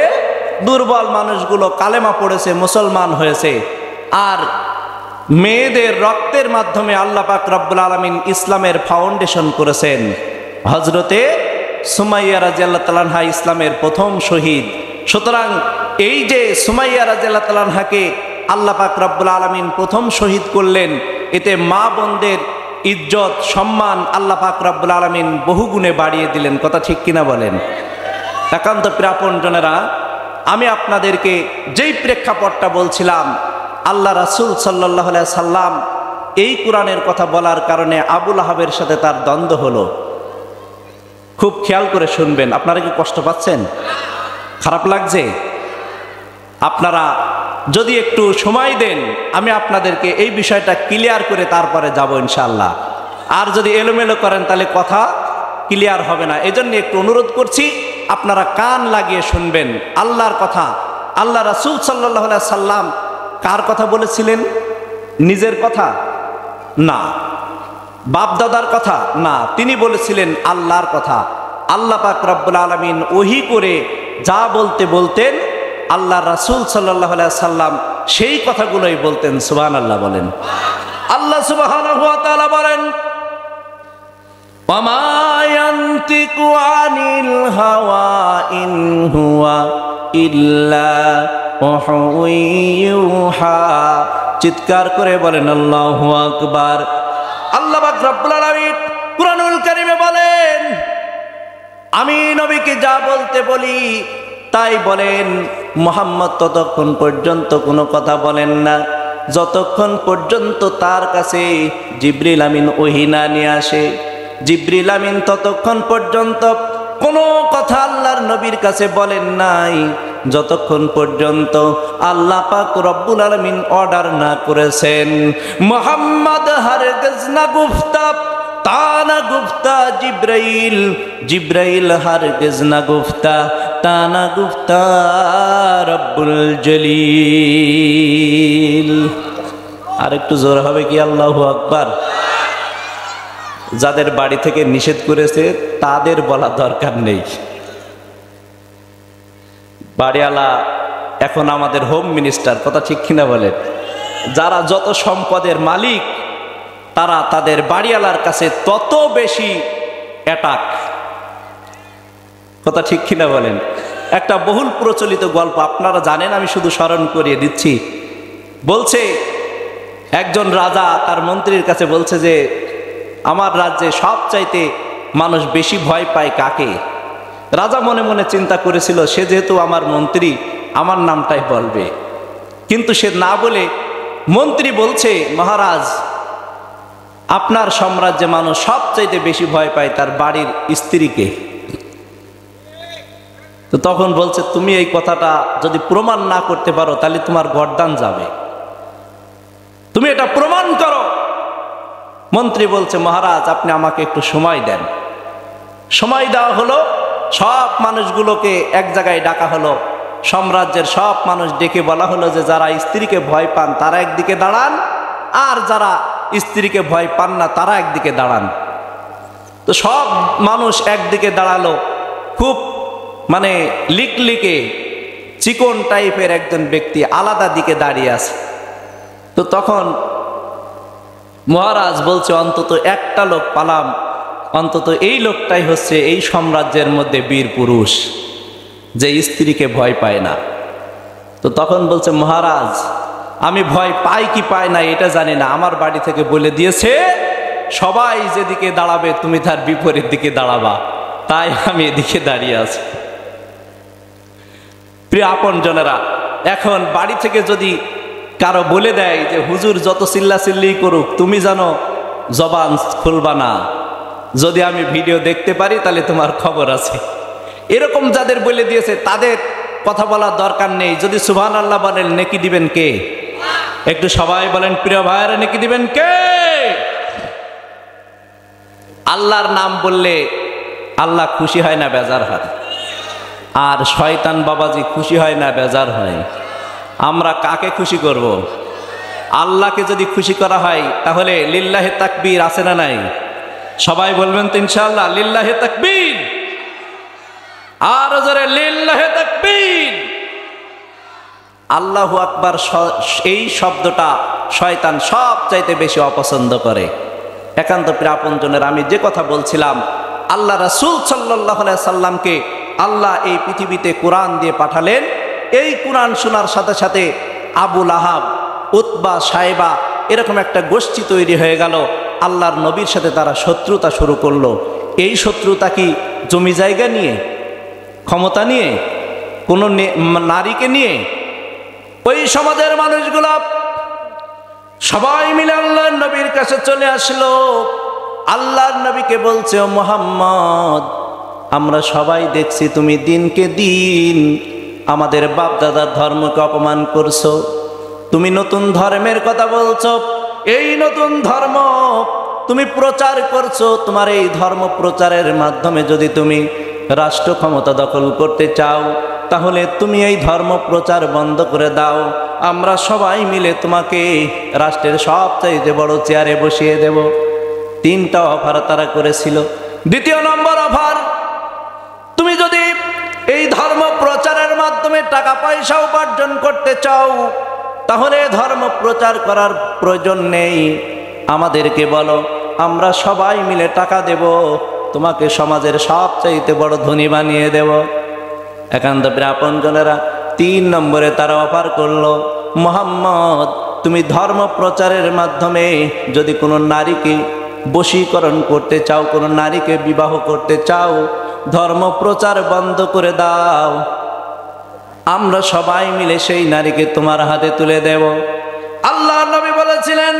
দুর্বল মানুষগুলো কালেমা পড়েছে, মুসলমান হয়েছে। আর মেয়েদের রক্তের মাধ্যমে আল্লাহ পাক রব্বুল আলামিন ইসলামের ফাউন্ডেশন করেছেন। হযরতে সুমাইয়া রাদিয়াল্লাহু তাআলা আনহা ইসলামের প্রথম শহীদ। সুতরাং এই যে সুমাইয়া রাদিয়াল্লাহু তাআলা আনহাকে আল্লাহ পাক রব্বুল আলামিন প্রথম শহীদ করলেন, এতে মা বোনদের ইজ্জত সম্মান আল্লাহ পাক রব্বুল আলামিন বহুগুণে বাড়িয়ে দিলেন, কথা ঠিক কিনা বলেন? একান্ত প্রিয়জনেরা, আমি আপনাদেরকে যেই প্রেক্ষাপটটা বলছিলাম, আল্লাহ রাসূল সাল্লাল্লাহু আলাইহি সাল্লাম এই কোরআনের কথা বলার কারণে আবু লাহাবের সাথে তার দ্বন্দ্ব হলো। খুব খেয়াল করে শুনবেন। আপনারা কি কষ্ট পাচ্ছেন? খারাপ লাগছে? আপনারা যদি একটু সময় দেন, আমি আপনাদেরকে এই বিষয়টা ক্লিয়ার করে তারপরে যাব ইনশাআল্লাহ। আর যদি এলোমেলো করেন তাহলে কথা ক্লিয়ার হবে না। এজন্য একটু অনুরোধ করছি, আপনারা কান লাগিয়ে শুনবেন আল্লাহর কথা। আল্লাহ রাসূল সাল্লাল্লাহু আলাইহি সাল্লাম কার কথা বলেছিলেন? নিজের কথা না, বাপদাদার কথা না, তিনি বলেছিলেন আল্লাহর কথা। আল্লাহ পাক রব্বুল আলামিন ওহী করে যা বলতে বলতেন, আল্লাহ রাসূল সাল্লাল্লাহু আলাইহি সাল্লাম সেই কথাগুলোই বলতেন। সুবহানাল্লাহ বলেন। আল্লাহ সুবহানাহু ওয়া তাআলা বলেন, ওয়া মা ইয়ানতিকু আনিল হাওয়া ইন হুয়া ইল্লা ওয়াহুন ইউহা। চিৎকার করে বলেন আল্লাহু আকবার। আল্লাহ পাক রব্বুল আলামিন কুরআনুল কারীমে বলেন, আমি নবীকে যা বলতে বলি তাই বলেন। মুহাম্মদ ততক্ষণ পর্যন্ত কোনো কথা বলেন না যতক্ষণ পর্যন্ত তার কাছে জিবরিল আমিন ওহী না নিয়ে আসে। জিবরিল আমিন ততক্ষণ পর্যন্ত কোনো কথা আল্লাহর নবীর কাছে বলেন নাই যতক্ষণ পর্যন্ত আল্লাহ পাক রব্বুল আলামিন অর্ডার না করেছেন। মুহাম্মদ হারগিজ না গুফতা তানা গুফতা জিব্রাইল, জিব্রাইল হারগিজ না গুফতা তানা গুফতা রব্বুল জলিল। আর একটু জোর হবে কি আল্লাহু আকবার? যাদের বাড়ি থেকে নিষেধ করেছে তাদের বলা দরকার নেই। বাড়িওয়ালা এখন আমাদের হোম মিনিস্টার, কথা ঠিক কিনা বলেন? যারা যত সম্পদের মালিক তারা তাদের বাড়িওয়ালার কাছে তত বেশি অ্যাটাক, কথা ঠিক কিনা বলেন? একটা বহুল প্রচলিত গল্প আপনারা জানেন, আমি শুধু স্মরণ করিয়ে দিচ্ছি। বলছে একজন রাজা তার মন্ত্রীর কাছে বলছে যে আমার রাজ্যে সবচাইতে মানুষ বেশি ভয় পায় কাকে? রাজা মনে মনে চিন্তা করেছিল সে যেহেতু আমার মন্ত্রী আমার নামটাই বলবে, কিন্তু সে না বলে মন্ত্রী বলছে, মহারাজ আপনার সাম্রাজ্যে মানুষ সবচাইতে বেশি ভয় পায় তার বাড়ির স্ত্রীকে। তো তখন বলছে তুমি এই কথাটা যদি প্রমাণ না করতে পারো তাহলে তোমার গর্দান যাবে, তুমি এটা প্রমাণ করো। মন্ত্রী বলছে মহারাজ আপনি আমাকে একটু সময় দেন। সময় দেওয়া হলো, সব মানুষগুলোকে এক জায়গায় ডাকা হলো, সাম্রাজ্যের সব মানুষ ডেকে বলা হলো যে যারা স্ত্রীকে ভয় পান তারা একদিকে দাঁড়ান, আর যারা স্ত্রীকে ভয় পান না তারা একদিকে দাঁড়ান। তো সব মানুষ একদিকে দাঁড়ালো। খুব মানে লিকলিকে চিকন টাইপের একজন ব্যক্তি আলাদা দিকে দাঁড়িয়ে আছে। তো তখন মহারাজ বলছে অন্তত একটা লোক পালাম, অন্তত এই লোকটাই হচ্ছে এই সাম্রাজ্যের মধ্যে বীর পুরুষ যে স্ত্রীকে ভয় পায় না। তো তখন বলছে মহারাজ আমি ভয় পাই কি পাই না এটা জানি না, আমার বাড়ি থেকে বলে দিয়েছে সবাই যেদিকে দাঁড়াবে তুমি তার বিপরীত দিকে দাঁড়াবা, তাই আমি এদিকে দাঁড়িয়ে আছি। প্রিয় আপনজনেরা, এখন বাড়ি থেকে যদি কারো বলে দেয় যে হুজুর যত চিল্লাচিল্লি করুক তুমি জানো জবান খুলবা না, যদি আমি ভিডিও দেখতে পারি তাহলে তোমার খবর আছে, এরকম যাদের বলে দিয়েছে তাদের কথা বলার দরকার নেই। যদি সুবহানাল্লাহ বলেন নেকি দিবেন কে? একটু সবাই বলেন প্রিয় ভাইয়েরা নেকি দিবেন কে? আল্লাহর নাম বললে আল্লাহ খুশি হয় না বেজার হয়, আর শয়তান বাবাজি খুশি হয় না বেজার হয়। আমরা কাকে খুশি করব? আল্লাহকে যদি খুশি করা হয় তাহলে লিল্লাহে তাকবীর আছে না নাই? সবাই বলবেন তো ইনশাআল্লাহ লিল্লাহে তাকবীর, আর জোরে লিল্লাহে তাকবীর। আল্লাহু আকবার এই শব্দটা শয়তান সবচাইতে বেশি অপছন্দ করে। একান্ত প্রিয় আপনজনের, আমি যে কথা বলছিলাম, আল্লাহ রাসূল সাল্লাল্লাহু আলাইহি সাল্লামকে আল্লাহ এই পৃথিবীতে কোরআন দিয়ে পাঠালেন। এই কোরআন শোনার সাথে সাথে আবু লাহাব, উতবা, সাইবা এরকম একটা গোষ্ঠী তৈরি হয়ে গেল। আল্লাহর নবীর সাথে তারা শত্রুতা শুরু করলো। এই শত্রুতা কি জমি জায়গা নিয়ে, ক্ষমতা নিয়ে, কোনো নারীকে নিয়ে? ওই সমাজের মানুষগুলো সবাই মিলে আল্লাহর নবীর কাছে চলে আসলো। আল্লাহর নবীকে বলছে ও মুহাম্মদ আমরা সবাই দেখছি তুমি দিনকে দিন আমাদের বাপ দাদার ধর্মকে অপমান করছো, তুমি নতুন ধর্মের কথা বলছো, এই নতুন ধর্ম তুমি প্রচার করছো। তোমার এই ধর্ম প্রচারের মাধ্যমে যদি তুমি রাষ্ট্র ক্ষমতা দখল করতে চাও তাহলে তুমি এই ধর্ম প্রচার বন্ধ করে দাও, আমরা সবাই মিলে তোমাকে রাষ্ট্রের সবচাইতে বড় চেয়ারে বসিয়ে দেব। তিনটা অফার তারা করেছিল। দ্বিতীয় নম্বর অফার, তুমি যদি এই ধর্ম প্রচারের মাধ্যমে টাকা পয়সা উপার্জন করতে চাও তাহলে ধর্ম প্রচার করার প্রয়োজন নেই, আমাদেরকে বলো, আমরা সবাই মিলে টাকা দেব, তোমাকে সমাজের সবচাইতে বড় ধনী বানিয়ে দেব। একান্ত আপনজনেরা 3 নম্বরে তারা অফার করলো, মুহাম্মদ তুমি ধর্ম প্রচারের মাধ্যমে যদি কোনো নারীকে বশীকরণ করতে চাও, কোনো নারীকে বিবাহ করতে চাও, ধর্ম প্রচার বন্ধ করে দাও, আমরা সবাই মিলে সেই নারীকে তোমার হাতে তুলে দেব। আল্লাহর নবী বলেছিলেন,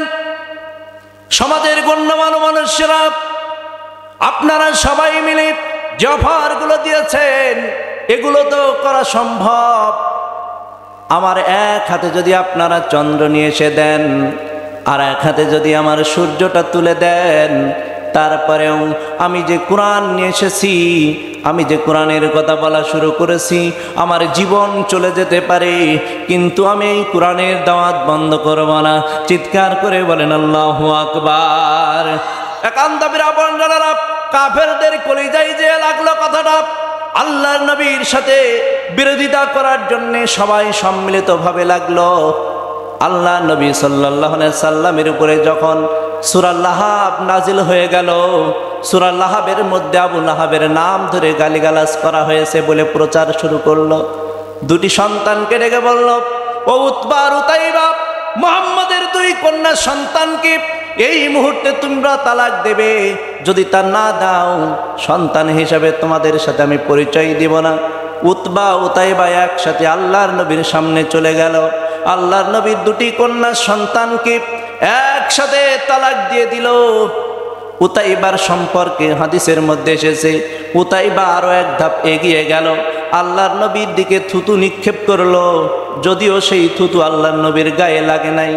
সমাজের গণ্যমান্য মানুষেরা, আপনারা সবাই মিলে যে অফারগুলো দিয়েছেন এগুলো তো করা সম্ভব। আমার এক হাতে যদি আপনারা চন্দ্র নিয়ে এসে দেন, আর এক হাতে যদি আমার সূর্যটা তুলে দেন, তারপরেও আমি যে কোরআন নিয়ে এসেছি, আমি যে কোরআনের কথা বলা শুরু করেছি, আমার জীবন চলে যেতে পারে, কিন্তু আমি এই কোরআনের দাওয়াত বন্ধ করব না। চিৎকার করে বলেন আল্লাহু আকবার। একান্ত আপনজনেরা, কাফেরদের কলিজায় যে লাগলো কথাটা, আল্লাহর নবীর সাথে বিরোধিতা করার জন্য সবাই সম্মিলিতভাবে লাগলো। আল্লাহ নবী সাল্লাল্লাহু আলাইহি সাল্লামের উপরে যখন সূরা লাহাব নাজিল হয়ে গেল, সূরা লাহাবের মধ্যে আবু লাহাবের নাম ধরে গালিগালাজ করা হয়েছে বলে প্রচার শুরু করলো। 2টি সন্তানকে ডেকে বলল, ও উতবা আর উতাইবা, মুহাম্মাদের 2 কন্যা সন্তানকে এই মুহূর্তে তোমরা তালাক দেবে, যদি তা না দাও সন্তান হিসাবে তোমাদের সাথে আমি পরিচয় দিব না। উতবা উতাইবা একসাথে আল্লাহর নবীর সামনে চলে গেল। আল্লাহর নবীর 2টি কন্যা সন্তানকে একসাথে তালাক দিয়ে দিল। উতাইবার সম্পর্কে হাদিসের মধ্যে এসেছে, উতাইবা আরো এক ধাপ এগিয়ে গেল, আল্লাহর নবীর দিকে থুতু নিক্ষেপ করলো, যদিও সেই থুতু আল্লাহর নবীর গায়ে লাগে নাই,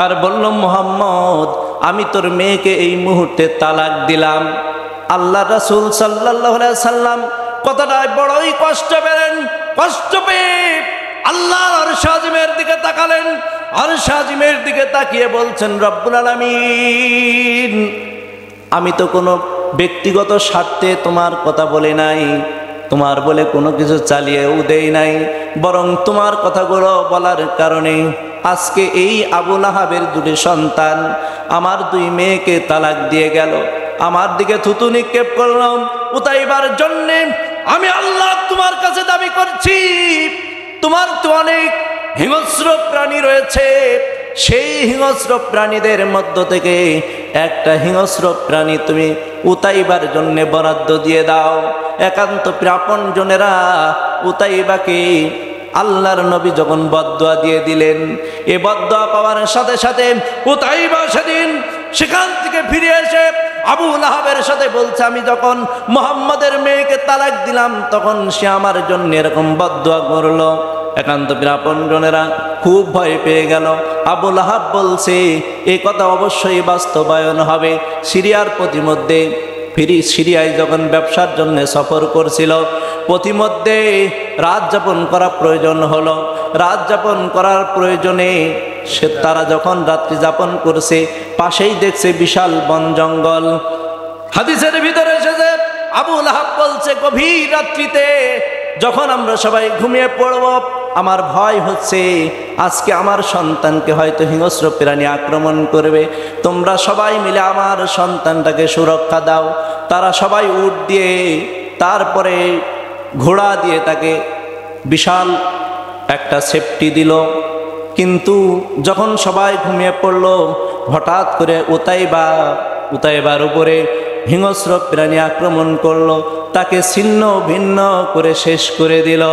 আর বলল, মুহাম্মদ আমি তোর মেয়েকে এই মুহূর্তে তালাক দিলাম। আল্লাহ রাসূল সাল্লাল্লাহু আলাইহি সাল্লাম কথাটা বড়ই কষ্ট পেলেন। কষ্ট পেয়ে আল্লাহর আরশ আজিমের দিকে তাকালেন। আরশ আজিমের দিকে তাকিয়ে বলছেন, রব্বুল আলামিন, আমি তো কোনো ব্যক্তিগত স্বার্থে তোমার কথা বলে নাই, তোমার বলে কোনো কিছু চালিয়েও দেই নাই, বরং তোমার কথাগুলো বলার কারণে আজকে এই আবু লাহাবের 2টি সন্তান আমার 2 মেয়েকে তালাক দিয়ে গেল, আমার দিকে থুতু নিক্ষেপ করলাম। উতাইবার জন্যে আমি আল্লাহ তোমার কাছে দাবি করছি, তোমার তো অনেক হিংস্র প্রাণী রয়েছে, সেই হিংস্র প্রাণীদের মধ্য থেকে একটা হিংস্র প্রাণী তুমি উতাইবার জন্য বরাদ্দ দিয়ে দাও। একান্ত আপনজনেরা, উতাইবাকে আল্লাহর নবী যখন বদদুয়া দিয়ে দিলেন, এ বদদুয়া পাওয়ার সাথে সাথে উতাইবা সেদিন সেখান থেকে ফিরে এসে আবু লাহাবের সাথে বলছে, আমি যখন মুহাম্মাদের মেয়েকে তালাক দিলাম তখন সে আমার জন্য এরকম বদদুয়া করলো। একান্ত আপনজনেরা খুব ভয় পেয়ে গেল। আবু লাহাব বলছে, এই কথা অবশ্যই বাস্তবায়ন হবে। সিরিয়ার প্রতিমধ্যে সিরিয়ায় যখন ব্যবসার জন্য সফর করছিল, প্রতিমধ্যে রাত যাপন করা প্রয়োজন হলো। রাত যাপন করার প্রয়োজনে তারা যখন রাত্রি যাপন করছে, পাশেই দেখছে বিশাল বন জঙ্গল। হাদিসের ভিতরে এসেছে, আবু লাহাব বলছে, গভীর রাত্রিতে যখন আমরা সবাই ঘুমিয়ে পড়ব, আমার ভয় হচ্ছে আজকে আমার সন্তানকে হয়তো হিংস্র প্রাণী আক্রমণ করবে, তোমরা সবাই মিলে আমার সন্তানটাকে সুরক্ষা দাও। তারা সবাই উট দিয়ে, তারপরে ঘোড়া দিয়ে তাকে বিশাল একটা সেফটি দিল। কিন্তু যখন সবাই ঘুমিয়ে পড়ল, হঠাৎ করে উতাইবার উপরে হিংস্র প্রাণী আক্রমণ করলো, তাকে ছিন্ন ভিন্ন করে শেষ করে দিল।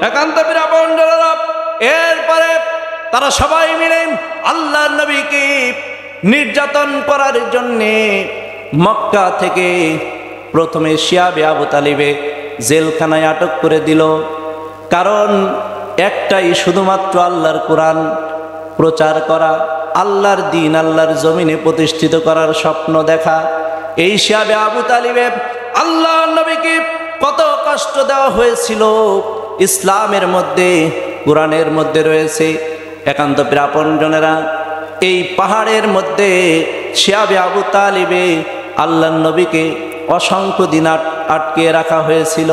একান্ত আপনজনেরা, এরপরে তারা সবাই মিলে আল্লাহর নবীকে নির্যাতন করার জন্যে মক্কা থেকে প্রথমে শিয়াবে আবু তালিবে জেলখানায় আটক করে দিল। কারণ একটাই, শুধুমাত্র আল্লাহর কোরআন প্রচার করা, আল্লাহর দ্বীন আল্লাহর জমিনে প্রতিষ্ঠিত করার স্বপ্ন দেখা। এই শিয়াবে আবু তালিবে আল্লাহর নবীকে কত কষ্ট দেওয়া হয়েছিল, ইসলামের মধ্যে কোরআনের মধ্যে রয়েছে। একান্ত আপনজনেরা, এই পাহাড়ের মধ্যে শিয়াবে আবু তালিবে আল্লাহর নবীকে অসংখ্য দিন আটকে রাখা হয়েছিল।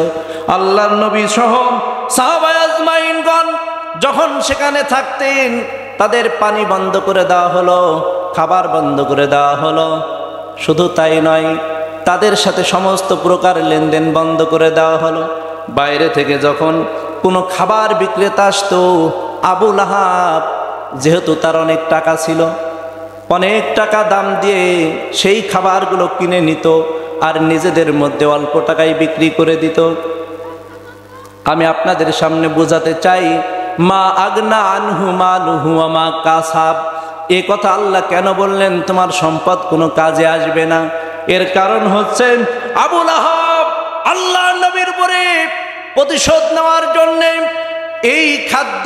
আল্লাহর নবী সহ সাহাবায়ে আজমাইনগণ যখন সেখানে থাকতেন, তাদের পানি বন্ধ করে দেওয়া হলো, খাবার বন্ধ করে দেওয়া হলো। শুধু তাই নয়, তাদের সাথে সমস্ত প্রকার লেনদেন বন্ধ করে দেওয়া হলো। বাইরে থেকে যখন কোনো খাবার বিক্রেতা আসতো, আবু লাহাব যেহেতু তার অনেক টাকা ছিল, অনেক টাকা দাম দিয়ে সেই খাবারগুলো কিনে নিত আর নিজেদের মধ্যে অল্প টাকায় বিক্রি করে দিত। আমি আপনাদের সামনে বোঝাতে চাই, মা আগনা আনহু মালুহু ওয়া মা কাসাব, এ কথা আল্লাহ কেন বললেন তোমার সম্পদ কোনো কাজে আসবে না? এর কারণ হচ্ছে আবু লাহাব আল্লাহর নবীর উপরে প্রতিশোধ নেওয়ার জন্য এই খাদ্য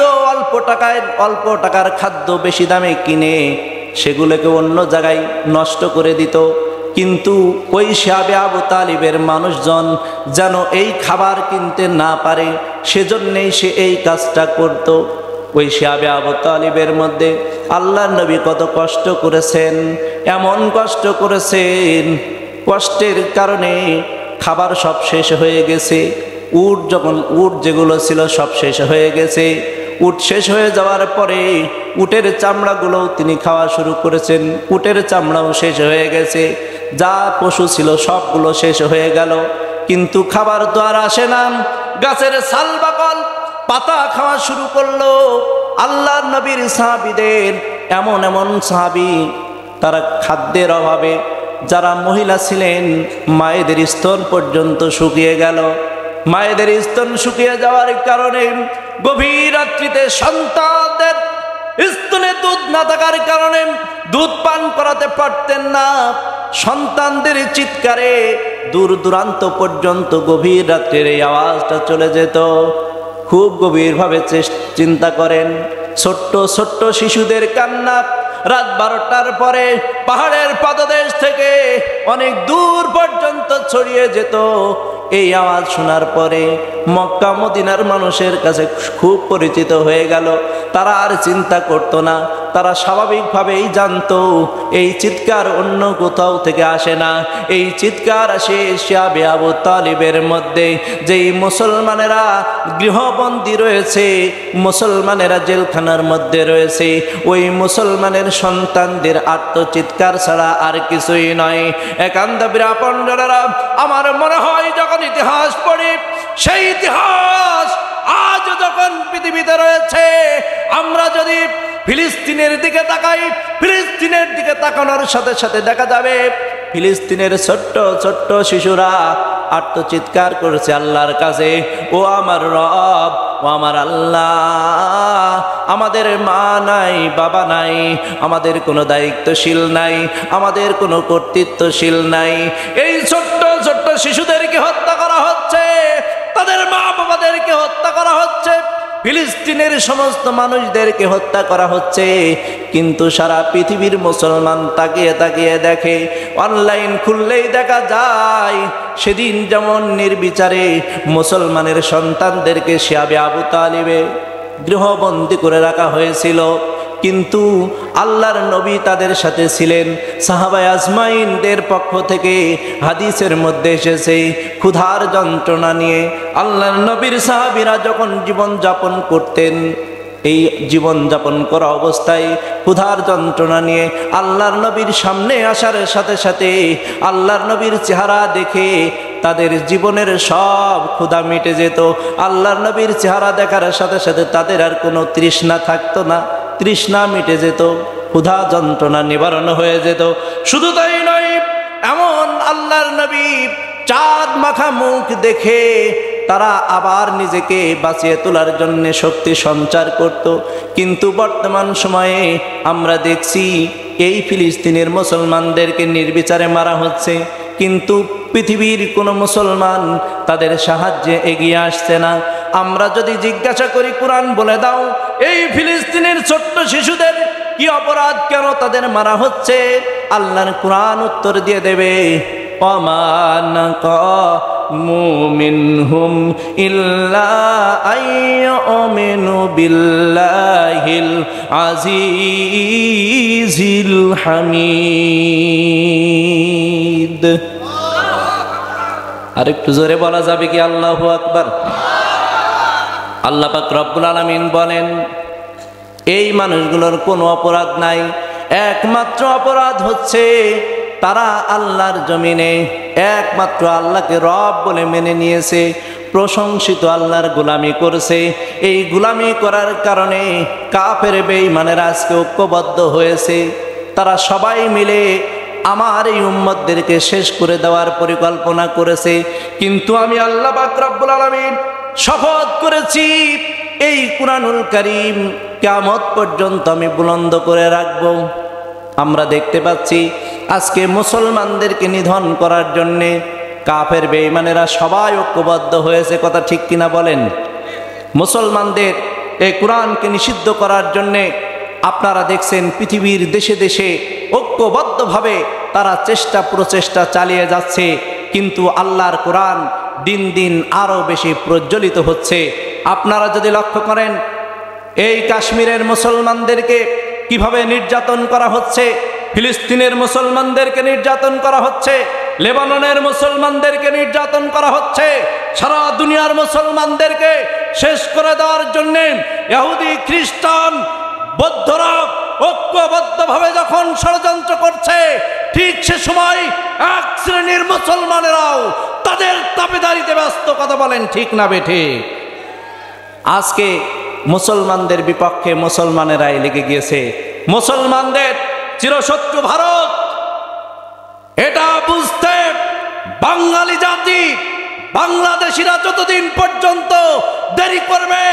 অল্প টাকার খাদ্য বেশি দামে কিনে সেগুলোকে অন্য জায়গায় নষ্ট করে দিত। কিন্তু ওই সাহাবে আবু তালিবের মানুষজন যেন এই খাবার কিনতে না পারে, সেজন্যেই সে এই কাজটা করত। ওই সাহাবে আবু তালিবের মধ্যে আল্লাহর নবী কত কষ্ট করেছেন, এমন কষ্ট করেছেন, কষ্টের কারণে খাবার সব শেষ হয়ে গেছে। উট যেগুলো ছিল সব শেষ হয়ে গেছে। উট শেষ হয়ে যাওয়ার পরে উটের চামড়াগুলো তিনি খাওয়া শুরু করেছেন। উটের চামড়াও শেষ হয়ে গেছে। যা পশু ছিল সবগুলো শেষ হয়ে গেল, কিন্তু খাবার তো আর আসে না। গাছের ছাল বাকল পাতা খাওয়া শুরু করলো। আল্লাহর নবীর সাহাবীদের এমন সাহাবী, তারা খাদ্যের অভাবে, যারা মহিলা ছিলেন, মায়েদের স্তন পর্যন্ত শুকিয়ে গেল। মায়েদের স্তন শুকিয়ে যাওয়ার কারণে গভীর রাত্রিতে সন্তানদের স্তনে দুধ না থাকার কারণে দুধ পান করাতে পারতেন না। সন্তানদের চিৎকারে দূর দূরান্ত পর্যন্ত গভীর রাত্রির এই আওয়াজটা চলে যেত। খুব গভীরভাবে চিন্তা করেন, ছোট্ট ছোট্ট শিশুদের কান্না রাত 12টার পরে পাহাড়ের পাদদেশ থেকে অনেক দূর পর্যন্ত ছড়িয়ে যেত। এই আওয়াজ শোনার পরে মক্কা মদিনার মানুষের কাছে খুব পরিচিত হয়ে গেল। তারা আর চিন্তা করতো না, তারা স্বাভাবিকভাবেই জানতো এই চিৎকার অন্য কোথাও থেকে আসে না, এই চিৎকার আসে সাহাবে আবু তালিবের মধ্যে। যেই মুসলমানেরা গৃহবন্দী রয়েছে, মুসলমানেরা জেলখানার মধ্যে রয়েছে, ওই মুসলমানের সন্তানদের আত্মচিৎকার ছাড়া আর কিছুই নয়। একান্ত বিরাপনরা, আমার মনে হয় যখন ইতিহাস পড়ি, সেই ইতিহাস আজ যখন পৃথিবীতে রয়েছে, আমরা যদি ফিলিস্তিনের দিকে তাকাই, ফিলিস্তিনের দিকে তাকানোর সাথে সাথে দেখা যাবে ফিলিস্তিনের ছোট্ট ছোট্ট শিশুরা আত্মচিৎকার করেছে আল্লাহর কাছে, ও আমার রব, ও আমার আল্লাহ, আমাদের মা নাই, বাবা নাই, আমাদের কোনো দায়িত্বশীল নাই, আমাদের কোনো কর্তৃত্বশীল নাই। এই ছোট্ট ছোট্ট শিশুদেরকে হত্যা করা হচ্ছে, তাদের মা বাবাদেরকে হত্যা করা হচ্ছে, ফিলিস্তিনের সমস্ত মানুষদেরকে হত্যা করা হচ্ছে। কিন্তু সারা পৃথিবীর মুসলমান তাকিয়ে তাকিয়ে দেখে, অনলাইন খুললেই দেখা যায় সেদিন যেমন নির্বিচারে মুসলমানের সন্তানদেরকে সাহাবে আবু তালিবে গৃহবন্দী করে রাখা হয়েছিল, কিন্তু আল্লাহর নবী তাদের সাথে ছিলেন। সাহাবায়ে আজমাইনদের পক্ষ থেকে হাদিসের মধ্যে এসেছে, ক্ষুধার যন্ত্রণা নিয়ে আল্লাহর নবীর সাহাবীরা যখন জীবন যাপন করতেন, এই জীবন যাপন করা অবস্থায় ক্ষুধার যন্ত্রণা নিয়ে আল্লাহর নবীর সামনে আসার সাথে সাথে আল্লাহর নবীর চেহারা দেখে তাদের জীবনের সব ক্ষুধা মিটে যেত। আল্লাহর নবীর চেহারা দেখার সাথে সাথে তাদের আর কোনো তৃষ্ণা থাকতো না, তৃষ্ণা মিটে যেত, ক্ষুধা যন্ত্রণা নিবারণ হয়ে যেত। শুধু তাই নয়, এমন আল্লাহর নবী চাঁদ মাখা মুখ দেখে তারা আবার নিজেকে বাঁচিয়ে তোলার জন্য শক্তি সঞ্চার করত। কিন্তু বর্তমান সময়ে আমরা দেখছি এই ফিলিস্তিনের মুসলমানদেরকে নির্বিচারে মারা হচ্ছে, কিন্তু পৃথিবীর কোনো মুসলমান তাদের সাহায্যে এগিয়ে আসছে না। আমরা যদি জিজ্ঞাসা করি, কোরআন বলে দাও এই ফিলিস্তিনের ছোট্ট শিশুদের কি অপরাধ, কেন তাদের মারা হচ্ছে, আল্লাহর কোরআন উত্তর দিয়ে দেবে, ওমা নাকামু মিনহুম ইল্লা আইয়ুমিনু বিল্লাহিল আজিজিল হামিদ। আরেকটু জোরে বলা যাবে কি আল্লাহু আকবার? আল্লাহ পাক রব্বুল আলামিন বলেন, এই মানুষগুলোর কোনো অপরাধ নাই, একমাত্র অপরাধ হচ্ছে তারা আল্লাহর জমিনে একমাত্র আল্লাহকে রব বলে মেনে নিয়েছে, প্রশংসিত আল্লাহর গোলামি করছে। এই গোলামি করার কারণে কাফের বেঈমানেরা আজকে ঐক্যবদ্ধ হয়েছে। তারা সবাই মিলে আমার এই উম্মতদেরকে শেষ করে দেওয়ার পরিকল্পনা করেছে। কিন্তু আমি আল্লাহ পাক রব্বুল আলামিন শপথ করেছি, এই কুরআনুল কারীম কিয়ামত পর্যন্ত আমি বুলন্দ করে রাখব। আমরা দেখতে পাচ্ছি আজকে মুসলমানদেরকে নিধন করার জন্যে কাফের বেঈমানেরা সবাই ঐক্যবদ্ধ হয়েছে, কথা ঠিক কিনা বলেন? মুসলমানদের এই কোরআনকে নিষিদ্ধ করার জন্যে আপনারা দেখছেন পৃথিবীর দেশে দেশে ঐক্যবদ্ধভাবে তারা প্রচেষ্টা চালিয়ে যাচ্ছে। কিন্তু আল্লাহর কোরআন দিন দিন আরও বেশি প্রজ্বলিত হচ্ছে। আপনারা যদি লক্ষ্য করেন এই কাশ্মীরের মুসলমানদেরকে কিভাবে নির্যাতন করা হচ্ছে, ফিলিস্তিনের মুসলমানদেরকে নির্যাতন করা হচ্ছে, লেবাননের মুসলমানদেরকে নির্যাতন করা হচ্ছে, সারা দুনিয়ার মুসলমানদেরকে শেষ করে দেওয়ার জন্য ইহুদি খ্রিস্টান বৌদ্ধরা ঐক্যবদ্ধভাবে যখন ষড়যন্ত্র করছে, ঠিক সে সময় এক শ্রেণীর মুসলমানেরাও তাদের দাবিদারিতে ব্যস্ত, কথা বলেন ঠিক না বেঠিক? আজকে মুসলমানদের বিপক্ষে মুসলমানেরাই লেগে গিয়েছে। মুসলমানদের চিরশত্রু ভারত, এটা বুঝতে বাঙালি জাতি বাংলাদেশিরা যতদিন পর্যন্ত দেরি করবে,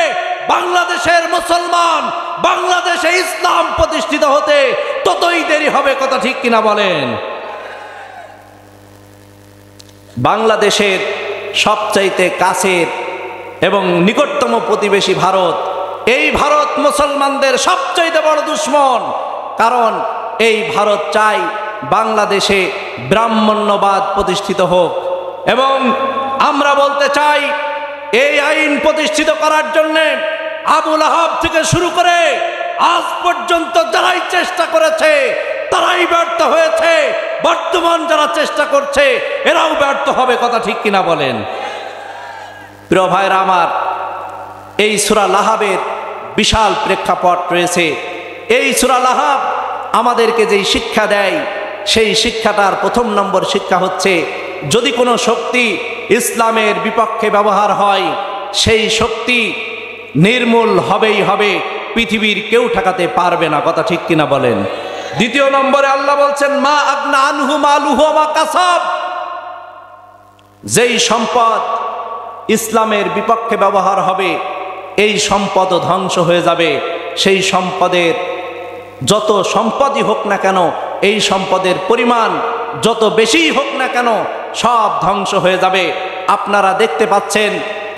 বাংলাদেশের মুসলমান বাংলাদেশে ইসলাম প্রতিষ্ঠিত হতে ততই দেরি হবে, কথা ঠিক কিনা বলেন? বাংলাদেশের সবচাইতে কাছের এবং নিকটতম প্রতিবেশী ভারত, এই ভারত মুসলমানদের সবচাইতে বড় দুশমন। কারণ এই ভারত চায় বাংলাদেশে ব্রাহ্মণ্যবাদ প্রতিষ্ঠিত হোক, এবং আমরা বলতে চাই এই আইন প্রতিষ্ঠিত করার জন্যে আবু লাহাব থেকে শুরু করে আজ পর্যন্ত যারাই চেষ্টা করেছে তারাই ব্যর্থ হয়েছে। বর্তমান যারা চেষ্টা করছে এরাও ব্যর্থ হবে, কথা ঠিক কিনা বলেন? প্রিয় ভাইরা আমার, এই সূরা লাহাবের বিশাল প্রেক্ষাপট রয়েছে। এই সূরা লাহাব আমাদেরকে যেই শিক্ষা দেয়, সেই শিক্ষাটার প্রথম নম্বর শিক্ষা হচ্ছে, যদি কোনো শক্তি ইসলামের বিপক্ষে ব্যবহার হয়, সেই শক্তি নির্মূল হবেই হবে, পৃথিবীর কেউ ঠেকাতে পারবে না, কথা ঠিক কিনা বলেন? দ্বিতীয় নম্বরে আল্লাহ বলছেন, মা আগনা আনহু মালুহু মা কাসাব, যেই সম্পদ ইসলামের বিপক্ষে ব্যবহার হবে এই সম্পদও ধ্বংস হয়ে যাবে। সেই সম্পদের যত সম্পদই হোক না কেন, এই সম্পদের পরিমাণ যত বেশি হোক না কেন, সব ধ্বংস হয়ে যাবে। আপনারা দেখতে পাচ্ছেন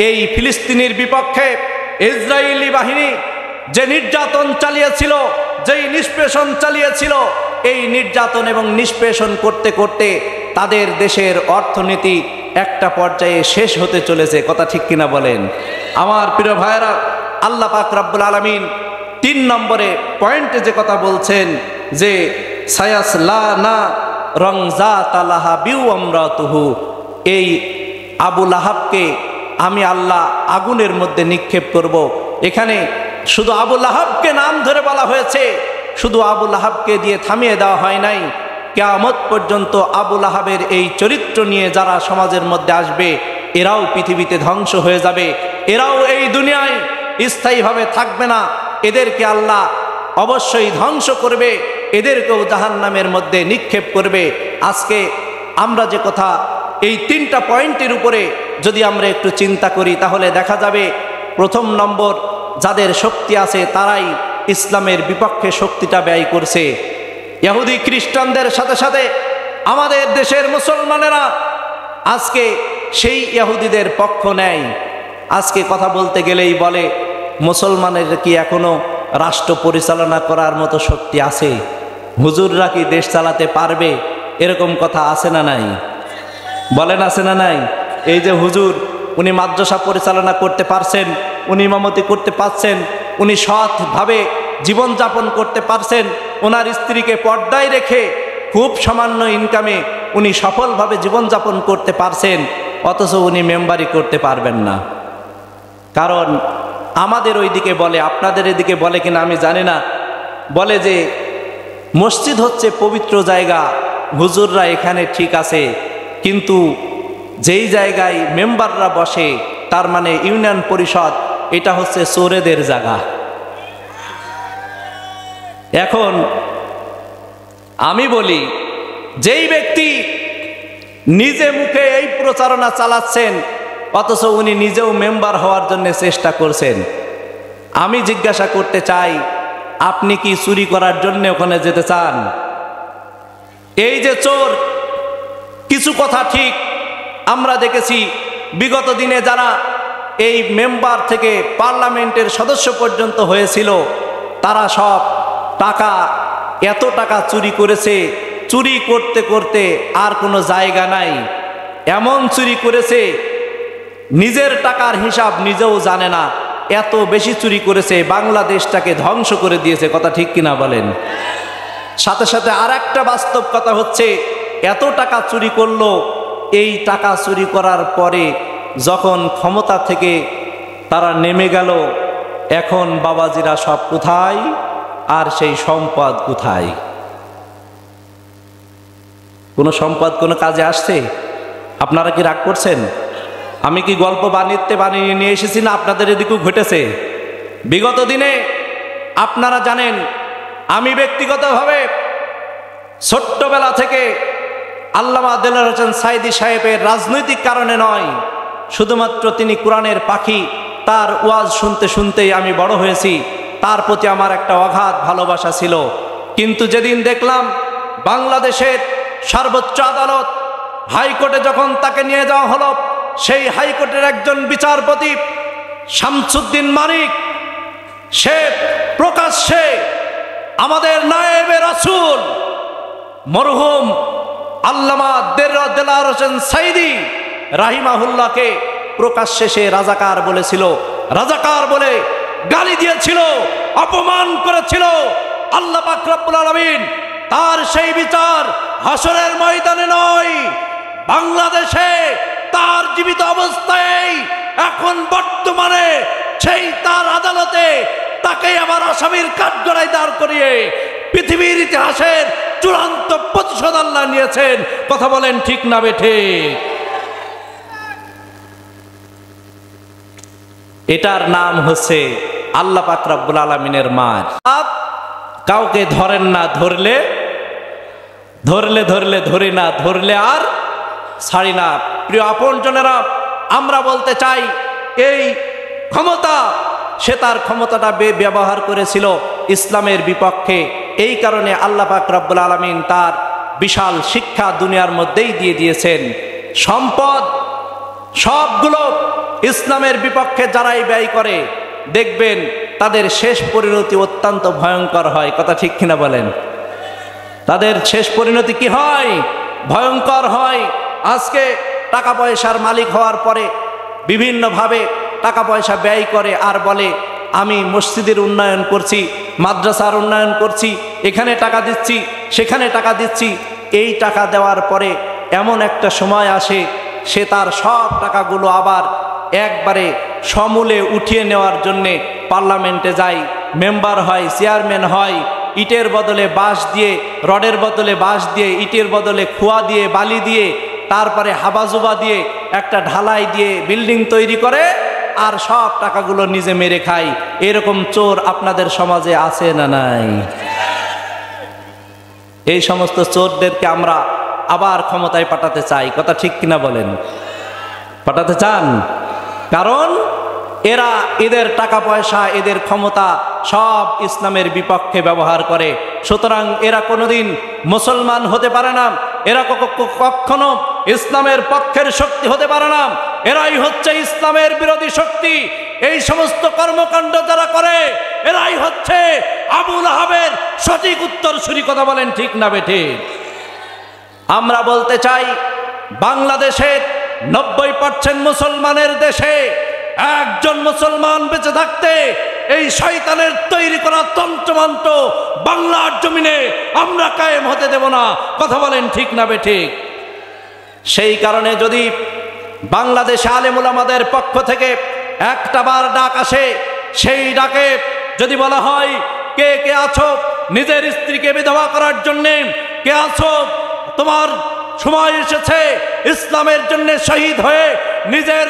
এই ফিলিস্তিনের বিপক্ষে ইসরায়েলি বাহিনী যে নির্যাতন চালিয়েছিল, যেই নিষ্পেষণ চালিয়েছিল, এই নির্যাতন এবং নিষ্পেষণ করতে করতে তাদের দেশের অর্থনীতি একটা পর্যায়ে শেষ হতে চলেছে, কথা ঠিক কিনা বলেন? আমার প্রিয় ভাইয়েরা, আল্লাহ পাক রব্বুল আলামিন 3 নম্বরে পয়েন্টে যে কথা বলছেন যে সায়াসলানা রংজাতা লাহাবিউ আমরাতুহু, এই আবু লাহাবকে আমি আল্লাহ আগুনের মধ্যে নিক্ষেপ করব। এখানে শুধু আবু লাহাবকে নাম ধরে বলা হয়েছে, শুধু আবু লাহাবকে দিয়ে থামিয়ে দেওয়া হয় নাই। কিয়ামত পর্যন্ত আবু লাহাবের এই চরিত্র নিয়ে যারা সমাজের মধ্যে আসবে, এরাও পৃথিবীতে ধ্বংস হয়ে যাবে, এরাও এই দুনিয়ায় স্থায়ীভাবে থাকবে না। এদেরকে আল্লাহ অবশ্যই ধ্বংস করবে, এদেরকেও জাহান্নামের মধ্যে নিক্ষেপ করবে। আজকে আমরা যে কথা এই 3টা পয়েন্টের উপরে যদি আমরা একটু চিন্তা করি, তাহলে দেখা যাবে প্রথম নম্বর, যাদের শক্তি আছে তারাই ইসলামের বিপক্ষে শক্তিটা ব্যয় করছে। ইহুদি খ্রিস্টানদের সাথে সাথে আমাদের দেশের মুসলমানেরা আজকে সেই ইহুদিদের পক্ষ নেয়। আজকে কথা বলতে গেলেই বলে, মুসলমানের কি এখনো রাষ্ট্র পরিচালনা করার মতো শক্তি আছে? হুজুররা কি দেশ চালাতে পারবে? এরকম কথা আছে না নাই? বলেন আছে না নাই? এই যে হুজুর, উনি মাদ্রাসা পরিচালনা করতে পারছেন, উনি ইমামতি করতে পারছেন, উনি সৎভাবে জীবনযাপন করতে পারছেন, ওনার স্ত্রীকে পর্দায় রেখে খুব সামান্য ইনকামে উনি সফলভাবে জীবনযাপন করতে পারছেন, অথচ উনি মেম্বারি করতে পারবেন না। কারণ আমাদের ওইদিকে বলে, আপনাদের এদিকে বলে কিনা আমি জানি না, বলে যে মসজিদ হচ্ছে পবিত্র জায়গা, হুজুররা এখানে ঠিক আছে, কিন্তু যেই জায়গায় মেম্বাররা বসে, তার মানে ইউনিয়ন পরিষদ, এটা হচ্ছে চোরেদের জায়গা। এখন আমি বলি, যেই ব্যক্তি নিজে মুখে এই প্রচারণা চালাচ্ছেন, অথচ উনি নিজেও মেম্বার হওয়ার জন্য চেষ্টা করছেন, আমি জিজ্ঞাসা করতে চাই, আপনি কি চুরি করার জন্য ওখানে যেতে চান? এই যে চোর, কিছু কথা ঠিক আমরা দেখেছি, বিগত দিনে যারা এই মেম্বার থেকে পার্লামেন্টের সদস্য পর্যন্ত হয়েছিল, তারা সব টাকা, এত টাকা চুরি করেছে, চুরি করতে করতে আর কোনো জায়গা নাই, এমন চুরি করেছে নিজের টাকার হিসাব নিজেও জানে না, এত বেশি চুরি করেছে, বাংলাদেশটাকে ধ্বংস করে দিয়েছে। কথা ঠিক কিনা বলেন? সাথে সাথে আর একটা বাস্তব কথা হচ্ছে, এত টাকা চুরি করলো, এই টাকা চুরি করার পরে যখন ক্ষমতা থেকে তারা নেমে গেল, এখন বাবাজিরা সব কোথায়, আর সেই সম্পদ কোথায়? কোনো সম্পদ কোনো কাজে আসছে? আপনারা কি রাগ করছেন? আমি কি গল্প বানিয়ে নিয়ে এসেছি, না আপনাদের এদিকেও ঘটেছে? বিগত দিনে আপনারা জানেন, আমি ব্যক্তিগতভাবে ছোট্টবেলা থেকে আল্লামা দেলোয়ার হোসেন সাঈদী সাহেবের রাজনৈতিক কারণে নয়, শুধুমাত্র তিনি কোরআনের পাখি, তার ওয়াজ শুনতে শুনতেই আমি বড় হয়েছি, তার প্রতি আমার একটা অগাধ ভালোবাসা ছিল। কিন্তু যেদিন দেখলাম বাংলাদেশের সর্বোচ্চ আদালত হাইকোর্টে যখন তাকে নিয়ে যাওয়া হলো, সেই হাইকোর্টের একজন বিচারপতি শামসুদ্দিন মানিক, সে প্রকাশ্যে আমাদের নায়েবে রাসূল মরহুম আল্লামা দেলোয়ার হোসেন সাঈদী রাহিমাহুল্লাহকে প্রকাশ্যে সে রাজাকার বলেছিল, রাজাকার বলে গালি দিয়েছিল, অপমান করেছিল। আল্লাহ পাক রব্বুল আলামিন তার সেই বিচার হাসরের ময়দানে নয়, বাংলাদেশে তার জীবিত অবস্থায় এখন বর্তমানে সেই তার আদালতে তাকে আবার আসামির কাঠগড়ায় দাঁড় করিয়ে পৃথিবীর ইতিহাসের চূড়ান্ত প্রতিশোধ আল্লাহ নিয়েছেন। কথা বলেন ঠিক না বেঠিক? এটার নাম হচ্ছে আল্লাহ পাক রব্বুল আলামিনের মার। কাউকে ধরেন না, ধরলে ধরি না, ধরলে আর ছাড়ি না। প্রিয় আপনজনেরা, আমরা বলতে চাই, এই ক্ষমতা, সে তার ক্ষমতাটা ব্যবহার করেছিল ইসলামের বিপক্ষে। এই কারণে আল্লাহ পাক রব্বুল আলামিন তার বিশাল শিক্ষা দুনিয়ার মধ্যেই দিয়ে দিয়েছেন। সম্পদ সবগুলো ইসলামের বিপক্ষে যারাই ব্যয় করে, দেখবেন তাদের শেষ পরিণতি অত্যন্ত ভয়ঙ্কর হয়। কথা ঠিক কিনা বলেন? তাদের শেষ পরিণতি কি হয়? ভয়ঙ্কর হয়। আজকে টাকা পয়সার মালিক হওয়ার পরে বিভিন্নভাবে টাকা পয়সা ব্যয় করে আর বলে, আমি মসজিদের উন্নয়ন করছি, মাদ্রাসার উন্নয়ন করছি, এখানে টাকা দিচ্ছি, সেখানে টাকা দিচ্ছি। এই টাকা দেওয়ার পরে এমন একটা সময় আসে, সে তার সব টাকাগুলো আবার একবারে সমূলে উঠিয়ে নেওয়ার জন্যে পার্লামেন্টে যায়, মেম্বার হয়, চেয়ারম্যান হয়, ইটের বদলে বাঁশ দিয়ে, রডের বদলে বাঁশ দিয়ে, ইটের বদলে খোয়া দিয়ে, বালি দিয়ে, তারপরে হাবাজুবা দিয়ে একটা ঢালাই দিয়ে বিল্ডিং তৈরি করে, আর সব টাকাগুলো নিজে মেরে খায়। এরকম চোর আপনাদের সমাজে আছে না নাই? এই সমস্ত চোরদেরকে আমরা আবার ক্ষমতায় পাঠাতে চাই। কথা ঠিক কিনা বলেন? পাঠাতে চান? কারণ এরা এদের টাকা পয়সা, এদের ক্ষমতা সব ইসলামের বিপক্ষে ব্যবহার করে। সুতরাং এরা কোনোদিন মুসলমান হতে পারে না, এরা কখনো ইসলামের পক্ষের শক্তি হতে পারে না। এরাই হচ্ছে ইসলামের বিরোধী শক্তি। এই সমস্ত কর্মকাণ্ড যারা করে, এরাই হচ্ছে আবু লাহাবের সঠিক উত্তরসূরি। কথা বলেন ঠিক না বেঠিক? আমরা বলতে চাই, বাংলাদেশের 90% মুসলমানের দেশে একজন মুসলমান বেঁচে থাকতে এই শয়তানের তৈরি করা তন্ত্রমন্ত্র বাংলার জমিনে আমরা কায়েম হতে দেব না। কথা বলেন ঠিক না বেঠিক? সেই কারণে যদি বাংলাদেশ আলেম উলামাদের পক্ষ থেকে একটা বার ডাক আসে, সেই ডাকে যদি বলা হয় কে কে আছো নিজের স্ত্রীকে বিধবা করার জন্য? কে আছো তোমার সময় এসেছে ইসলামের জন্য শহীদ হয়ে নিজের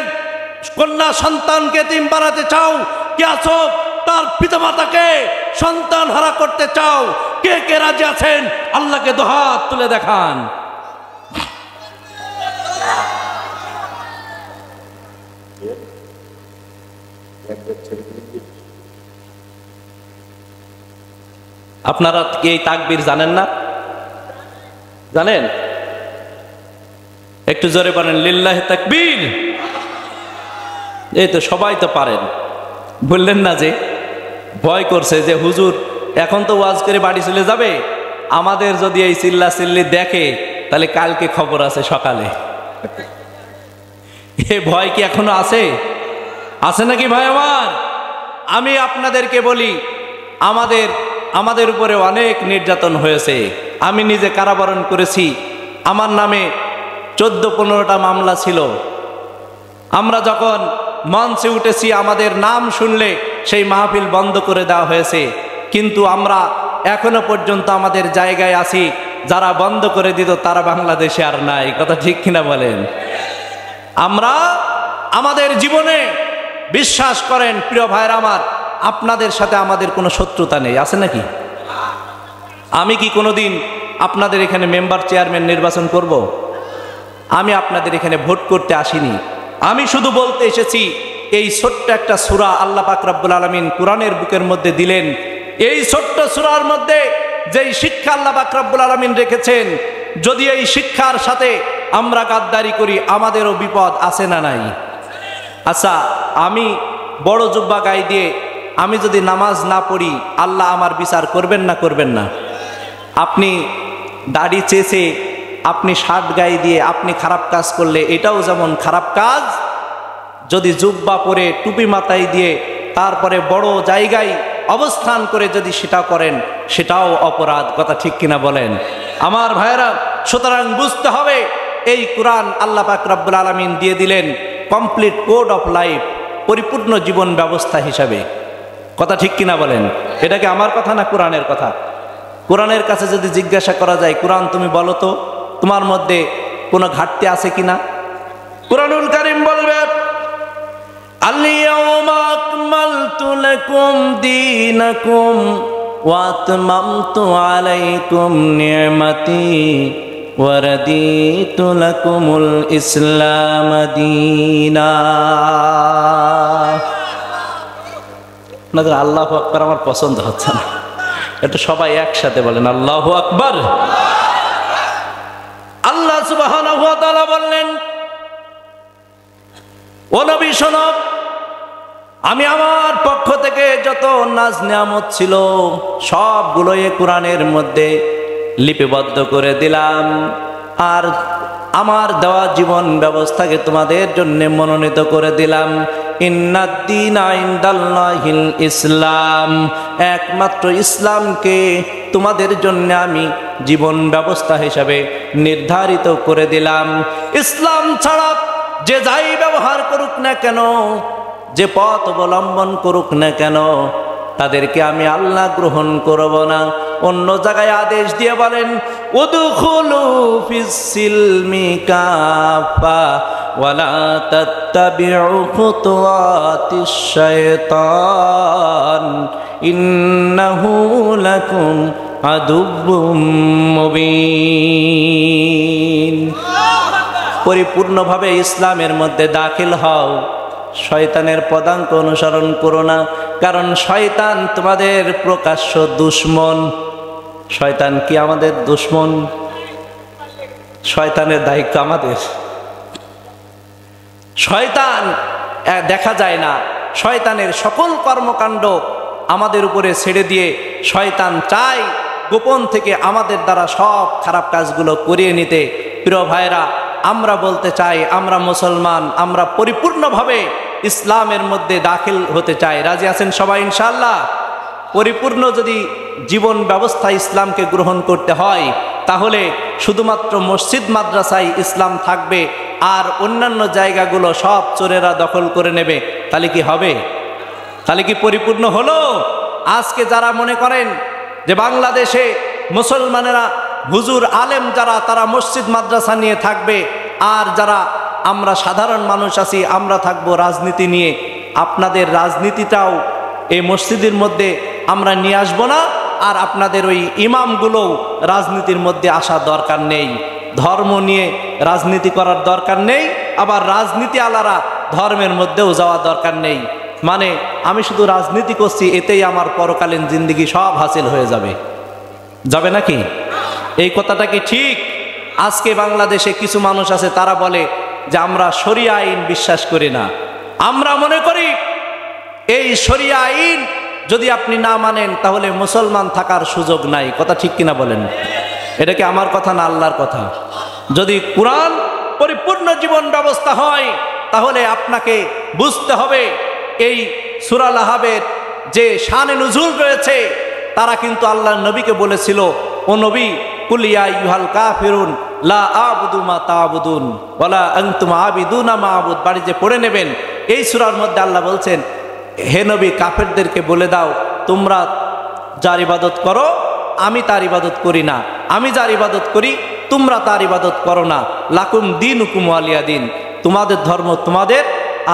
কন্যা সন্তানকে এতিম বানাতে চাও? কে আছো তার পিতামাতাকে সন্তান হারা করতে চাও? কে কে রাজি আছেন? আল্লাহকে দুহাত তুলে দেখান। আপনারা কি এই তাকবীর জানেন না? জানেন? একটু জোরে বলেন লিল্লাহি তাকবীর। এই তো সবাই তো পারেন। বললেন না যে ভয় করছে যে হুজুর এখন তো ওয়াজ করে বাড়ি চলে যাবে, আমাদের যদি এই চিল্লা চিল্লি দেখে তাহলে কালকে খবর আছে সকালে। এ ভয় কি এখনো আছে? আছে নাকি ভাই আমার? আমি আপনাদেরকে বলি, আমাদের উপরে অনেক নির্যাতন হয়েছে। আমি নিজে কারাবরণ করেছি। আমার নামে 14-15টা মামলা ছিল। আমরা যখন মঞ্চে উঠেছি আমাদের নাম শুনলে সেই মাহফিল বন্ধ করে দেওয়া হয়েছে। কিন্তু আমরা এখনো পর্যন্ত আমাদের জায়গায় আছি। যারা বন্ধ করে দিত তারা বাংলাদেশে আর নাই। কথা ঠিক কিনা বলেন? আমরা আমাদের জীবনে বিশ্বাস করেন প্রিয় ভাইরা আমার, আপনাদের সাথে আমাদের কোনো শত্রুতা নেই। আছে নাকি? আমি কি কোনোদিন আপনাদের এখানে মেম্বার চেয়ারম্যান নির্বাচন করব? আমি আপনাদের এখানে ভোট করতে আসিনি। আমি শুধু বলতে এসেছি এই ছোট্ট একটা সূরা আল্লাহ পাক রব্বুল আলামিন কোরআনের বুকের মধ্যে দিলেন। এই ছোট্ট সূরার মধ্যে যেই শিক্ষা আল্লাহ পাক রব্বুল আলামিন রেখেছেন, যদি এই শিক্ষার সাথে আমরা গাদ্দারি করি আমাদেরও বিপদ আছে না নাই? আচ্ছা, আমি বড় জুব্বা গায়ে দিয়ে আমি যদি নামাজ না পড়ি আল্লাহ আমার বিচার করবেন না করবেন না? আপনি দাড়ি চেঁচে আপনি শার্ট গায়ে দিয়ে আপনি খারাপ কাজ করলে এটাও যেমন খারাপ কাজ, যদি জুব্বা পরে টুপি মাথায় দিয়ে তারপরে বড় জায়গায় অবস্থান করে যদি সেটা করেন সেটাও অপরাধ। কথা ঠিক কিনা বলেন আমার ভাইয়েরা? সুতরাং বুঝতে হবে এই কোরআন আল্লাহ পাক রব্বুল আলামিন দিয়ে দিলেন কমপ্লিট কোড অফ লাইফ, পরিপূর্ণ জীবন ব্যবস্থা হিসাবে। কথা ঠিক কিনা বলেন? এটা কি আমার কথা না কোরআনের কথা? কোরআনের কাছে যদি জিজ্ঞাসা করা যায়, কোরআন তুমি বলো তো তোমার মধ্যে কোনো ঘাটতি আছে কিনা? কোরআনুল কারীম বলবে আল-ইয়াওমা আকমালতু লাকুম দীনাকুম ওয়া আতমামতু আলাইকুম নি'মাতি ওয়া রাদিতু লাকুমুল ইসলাম দীনা। আপনাদের আল্লাহু আকবার আমার পছন্দ হচ্ছে না, এটা সবাই একসাথে বলেন আল্লাহু আকবার। আল্লাহ সুবহানাহু ওয়া তাআলা বললেন, ও নবী শোনো, আমি আমার পক্ষ থেকে যত নাজ নিয়ামত ছিল সবগুলো এই কোরআনের মধ্যে লিপিবদ্ধ করে দিলাম, আর আমার দেওয়া জীবন ব্যবস্থাকে তোমাদের জন্য মনোনীত করে দিলাম। ইন্নাদ-দীনা ইনদাল্লাহিল ইসলাম, একমাত্র ইসলামকে তোমাদের জন্য আমি জীবন ব্যবস্থা হিসাবে নির্ধারিত করে দিলাম। ইসলাম ছাড়া যে যাই ব্যবহার করুক না কেন, যে পথ অবলম্বন করুক না কেন, তাদেরকে আমি আল্লাহ গ্রহণ করব না। অন্য জায়গায় আদেশ দিয়ে বলেন উদখুলু ফিস-সিলমি কাফা ওয়ালা তাত্তাবিউ খুতুওয়াতিশ শায়তান ইন্নাহু লাকুম আদুব্বুম মুবিন। পরিপূর্ণভাবে ইসলামের মধ্যে দাখিল হও, শয়তানের পদাঙ্ক অনুসরণ করো না, কারণ শয়তান তোমাদের প্রকাশ্য দুশমন। শয়তান কি আমাদের দুশমন? শয়তানের দায়িত্ব আমাদের। শয়তান দেখা যায় না, শয়তানের সকল কর্মকাণ্ড আমাদের উপরে ছেড়ে দিয়ে শয়তান চায় গোপন থেকে আমাদের দ্বারা সব খারাপ কাজগুলো করিয়ে নিতে। প্রিয় ভাইরা, আমরা বলতে চাই আমরা মুসলমান, আমরা পরিপূর্ণভাবে ইসলামের মধ্যে দাখিল হতে চাই। রাজি আছেন সবাই ইনশাআল্লাহ? পরিপূর্ণ যদি জীবন ব্যবস্থা ইসলামকে গ্রহণ করতে হয় তাহলে শুধুমাত্র মসজিদ মাদ্রাসায় ইসলাম থাকবে আর অন্যান্য জায়গাগুলো সব চোরেরা দখল করে নেবে, তাহলে কি হবে? তাহলে কি পরিপূর্ণ হলো? আজকে যারা মনে করেন যে বাংলাদেশে মুসলমানেরা হুজুর আলেম যারা তারা মসজিদ মাদ্রাসা নিয়ে থাকবে, আর যারা আমরা সাধারণ মানুষ আছি আমরা থাকবো রাজনীতি নিয়ে, আপনাদের রাজনীতিটাও এই মসজিদের মধ্যে আমরা নিয়ে আসবো না, আর আপনাদের ওই ইমামগুলোও রাজনীতির মধ্যে আসা দরকার নেই। ধর্ম নিয়ে রাজনীতি করার দরকার নেই, আবার রাজনীতি আলারা ধর্মের মধ্যেও যাওয়া দরকার নেই। মানে আমি শুধু রাজনীতি করছি এতেই আমার পরকালীন জিন্দেগি সব হাসিল হয়ে যাবে, যাবে নাকি? এই কথাটা কি ঠিক? আজকে বাংলাদেশে কিছু মানুষ আছে তারা বলে যে আমরা শরিয়া আইন বিশ্বাস করি না। আমরা মনে করি এই শরিয়া আইন যদি আপনি না মানেন তাহলে মুসলমান থাকার সুযোগ নাই। কথা ঠিক কিনা বলেন? এটা কি আমার কথা না আল্লাহর কথা? যদি কোরআন পরিপূর্ণ জীবন ব্যবস্থা হয় তাহলে আপনাকে বুঝতে হবে এই সূরা আল-আহজাবের যে শানে নুজুল রয়েছে, তারা কিন্তু আল্লাহর নবীকে বলেছিল, ও নবী কুল ইয়া আইয়ুহাল কাফিরুন লা আ'বুদু মা তা'বুদুন ওয়ালা আনতুম আ'বিদুনা মা আ'বুদ। বাড়ি যে পড়ে নেবেন, এই সূরার মধ্যে আল্লাহ বলছেন, হে নবী কাফেরদেরকে বলে দাও তোমরা যার ইবাদত করো আমি তার ইবাদত করি না, আমি যার ইবাদত করি তোমরা তার ইবাদত করো না। লাকুম দীনুকুম ওয়ালিয়া দিন, তোমাদের ধর্ম তোমাদের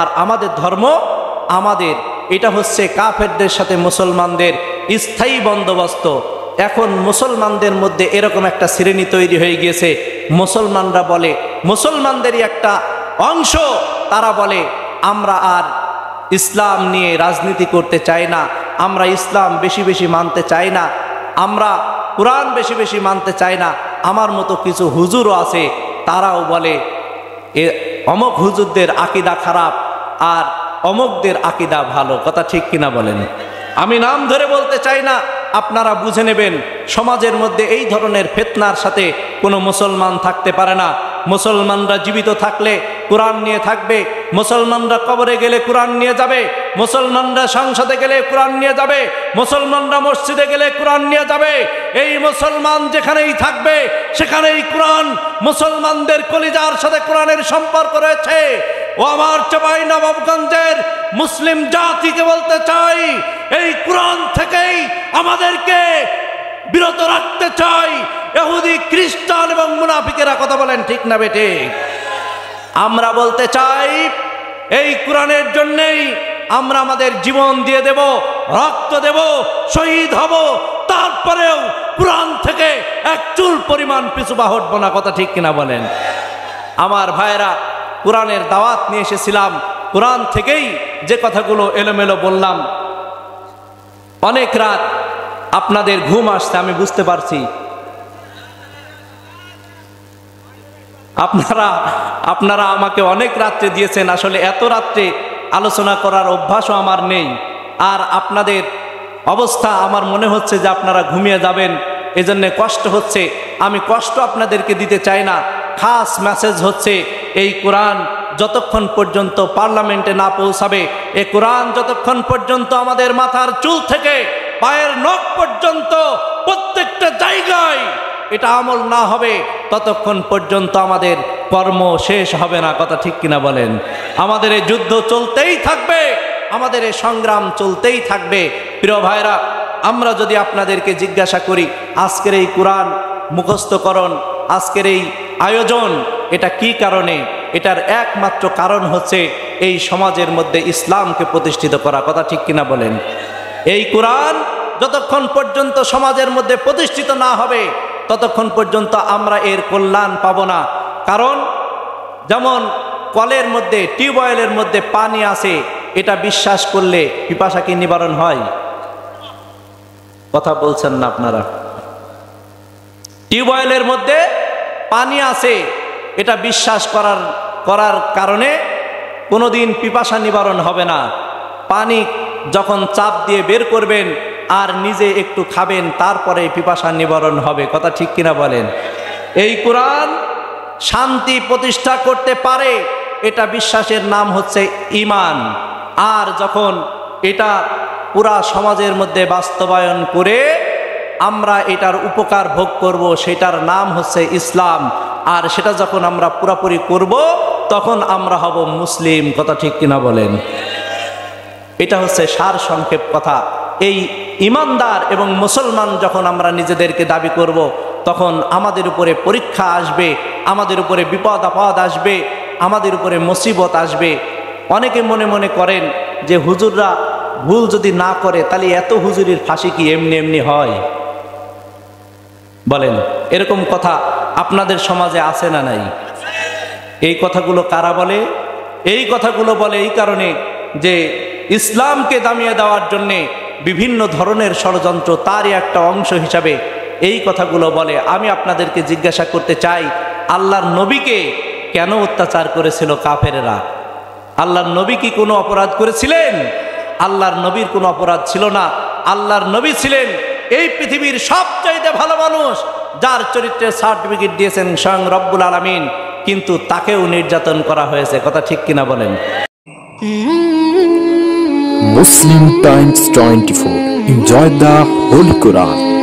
আর আমাদের ধর্ম আমাদের। এটা হচ্ছে কাফেরদের সাথে মুসলমানদের স্থায়ী বন্দোবস্ত। এখন মুসলমানদের মধ্যে এরকম একটা শ্রেণী তৈরি হয়ে গিয়েছে, মুসলমানরা বলে, মুসলমানদেরই একটা অংশ তারা বলে আমরা আর ইসলাম নিয়ে রাজনীতি করতে চাই না, আমরা ইসলাম বেশি বেশি মানতে চাই না, আমরা কোরআন বেশি বেশি মানতে চাই না। আমার মতো কিছু হুজুরও আছে তারাও বলে এ অমুক হুজুরদের আকিদা খারাপ আর অমুকদের আকিদা ভালো। কথা ঠিক কিনা বলেন? আমি নাম ধরে বলতে চাই না, আপনারা বুঝে নেবেন। সমাজের মধ্যে এই ধরনের ফিতনার সাথে কোনো মুসলমান থাকতে পারে না। মুসলমানরা জীবিত থাকলে কোরআন নিয়ে থাকবে, মুসলমানরা কবরে গেলে কোরআন নিয়ে যাবে, মুসলমানরা সংসদে গেলে কোরআন নিয়ে যাবে, মুসলমানরা মসজিদে গেলে কোরআন নিয়ে যাবে। এই মুসলমান যেখানেই থাকবে সেখানেই কোরআন, মুসলমানদের কলিজার সাথে কোরআনের সম্পর্ক রয়েছে। ও আমার চাঁপাইনবাবগঞ্জের মুসলিম জাতিকে বলতে চাই, এই কোরআন থেকেই আমাদেরকে বিরত রাখতে চাই। ইহুদি খ্রিস্টান এবং মুনাফিকেরা কথা বলেন ঠিক না বেটে? আমরা বলতে চাই এই কোরআনের জন্যই আমরা আমাদের জীবন দিয়ে দেব, রক্ত দেব, শহীদ হব, তারপরেও কোরআন থেকে এক চুল পরিমাণ পিছু পা হটবো না। কথা ঠিক কিনা বলেন? আমার ভাইরা, কোরআনের দাওয়াত নিয়ে এসেছিলাম, কোরআন থেকেই যে কথাগুলো এলোমেলো বললাম। অনেক রাত আপনাদের ঘুম আসছে আমি বুঝতে পারছি। আপনারা আমাকে অনেক রাত্রে দিয়েছেন, আসলে এত রাত্রে আলোচনা করার অভ্যাসও আমার নেই। আর আপনাদের অবস্থা আমার মনে হচ্ছে যে আপনারা ঘুমিয়ে যাবেন, এজন্য কষ্ট হচ্ছে। আমি কষ্ট আপনাদেরকে দিতে চাই না। খাস মেসেজ হচ্ছে এই কোরআন যতক্ষণ পর্যন্ত পার্লামেন্টে না পৌঁছাবে, এই কোরআন যতক্ষণ পর্যন্ত আমাদের মাথার চুল থেকে পায়ের নখ পর্যন্ত প্রত্যেকটা জায়গায় এটা আমল না হবে, ততক্ষণ পর্যন্ত আমাদের কর্ম শেষ হবে না। কথা ঠিক কিনা বলেন? আমাদের এই যুদ্ধ চলতেই থাকবে, আমাদের এই সংগ্রাম চলতেই থাকবে। প্রিয় ভাইরা, আমরা যদি আপনাদেরকে জিজ্ঞাসা করি আজকের এই কোরআন মুখস্থকরণ, আজকের এই আয়োজন, এটা কি কারণে? এটার একমাত্র কারণ হচ্ছে এই সমাজের মধ্যে ইসলামকে প্রতিষ্ঠিত করা। কথা ঠিক কিনা বলেন? এই কোরআন যতক্ষণ পর্যন্ত সমাজের মধ্যে প্রতিষ্ঠিত না হবে ততক্ষণ পর্যন্ত আমরা এর কল্যাণ পাব না। কারণ যেমন কলের মধ্যে, টিউবওয়েলের মধ্যে পানি আছে, এটা বিশ্বাস করলে পিপাসা কি নিবারণ হয়? কথা বলছেন না আপনারা? টিউবওয়েলের মধ্যে পানি আছে, এটা বিশ্বাস করার কারণে কোনোদিন পিপাসা নিবারণ হবে না। পানি যখন চাপ দিয়ে বের করবেন আর নিজে একটু খাবেন, তারপরে পিপাসা নিবারণ হবে। কথা ঠিক কিনা বলেন? এই কোরআন শান্তি প্রতিষ্ঠা করতে পারে, এটা বিশ্বাসের নাম হচ্ছে ঈমান। আর যখন এটা পুরা সমাজের মধ্যে বাস্তবায়ন করে আমরা এটার উপকার ভোগ করব, সেটার নাম হচ্ছে ইসলাম। আর সেটা যখন আমরা পুরাপুরি করব তখন আমরা হব মুসলিম। কথা ঠিক কিনা বলেন? এটা হচ্ছে সার সংক্ষেপ কথা। এই ইমানদার এবং মুসলমান যখন আমরা নিজেদেরকে দাবি করব, তখন আমাদের উপরে পরীক্ষা আসবে, আমাদের উপরে বিপদ আপদ আসবে, আমাদের উপরে মুসিবত আসবে। অনেকে মনে মনে করেন যে হুজুররা ভুল যদি না করে তাহলে এত হুজুরির ফাঁসি কি এমনি এমনি হয়? বলেন, এরকম কথা আপনাদের সমাজে আছে না নাই? এই কথাগুলো কারা বলে? এই কথাগুলো বলে এই কারণে যে ইসলামকে দামিয়ে দেওয়ার জন্যে বিভিন্ন ধরনের ষড়যন্ত্র, তারই একটা অংশ হিসাবে এই কথাগুলো বলে। আমি আপনাদেরকে জিজ্ঞাসা করতে চাই, আল্লাহর নবীকে কেন অত্যাচার করেছিল কাফেরেরা? আল্লাহর নবী কি কোনো অপরাধ করেছিলেন? আল্লাহর নবীর কোনো অপরাধ ছিল না। আল্লাহর নবী ছিলেন এই পৃথিবীর সবচাইতে ভালো মানুষ, যার চরিত্রের সার্টিফিকেট দিয়েছেন স্বয়ং রব্বুল আলামিন, কিন্তু তাকেও নির্যাতন করা হয়েছে। কথা ঠিক কিনা বলেন? Muslim Times 24. Enjoy the Holy Quran.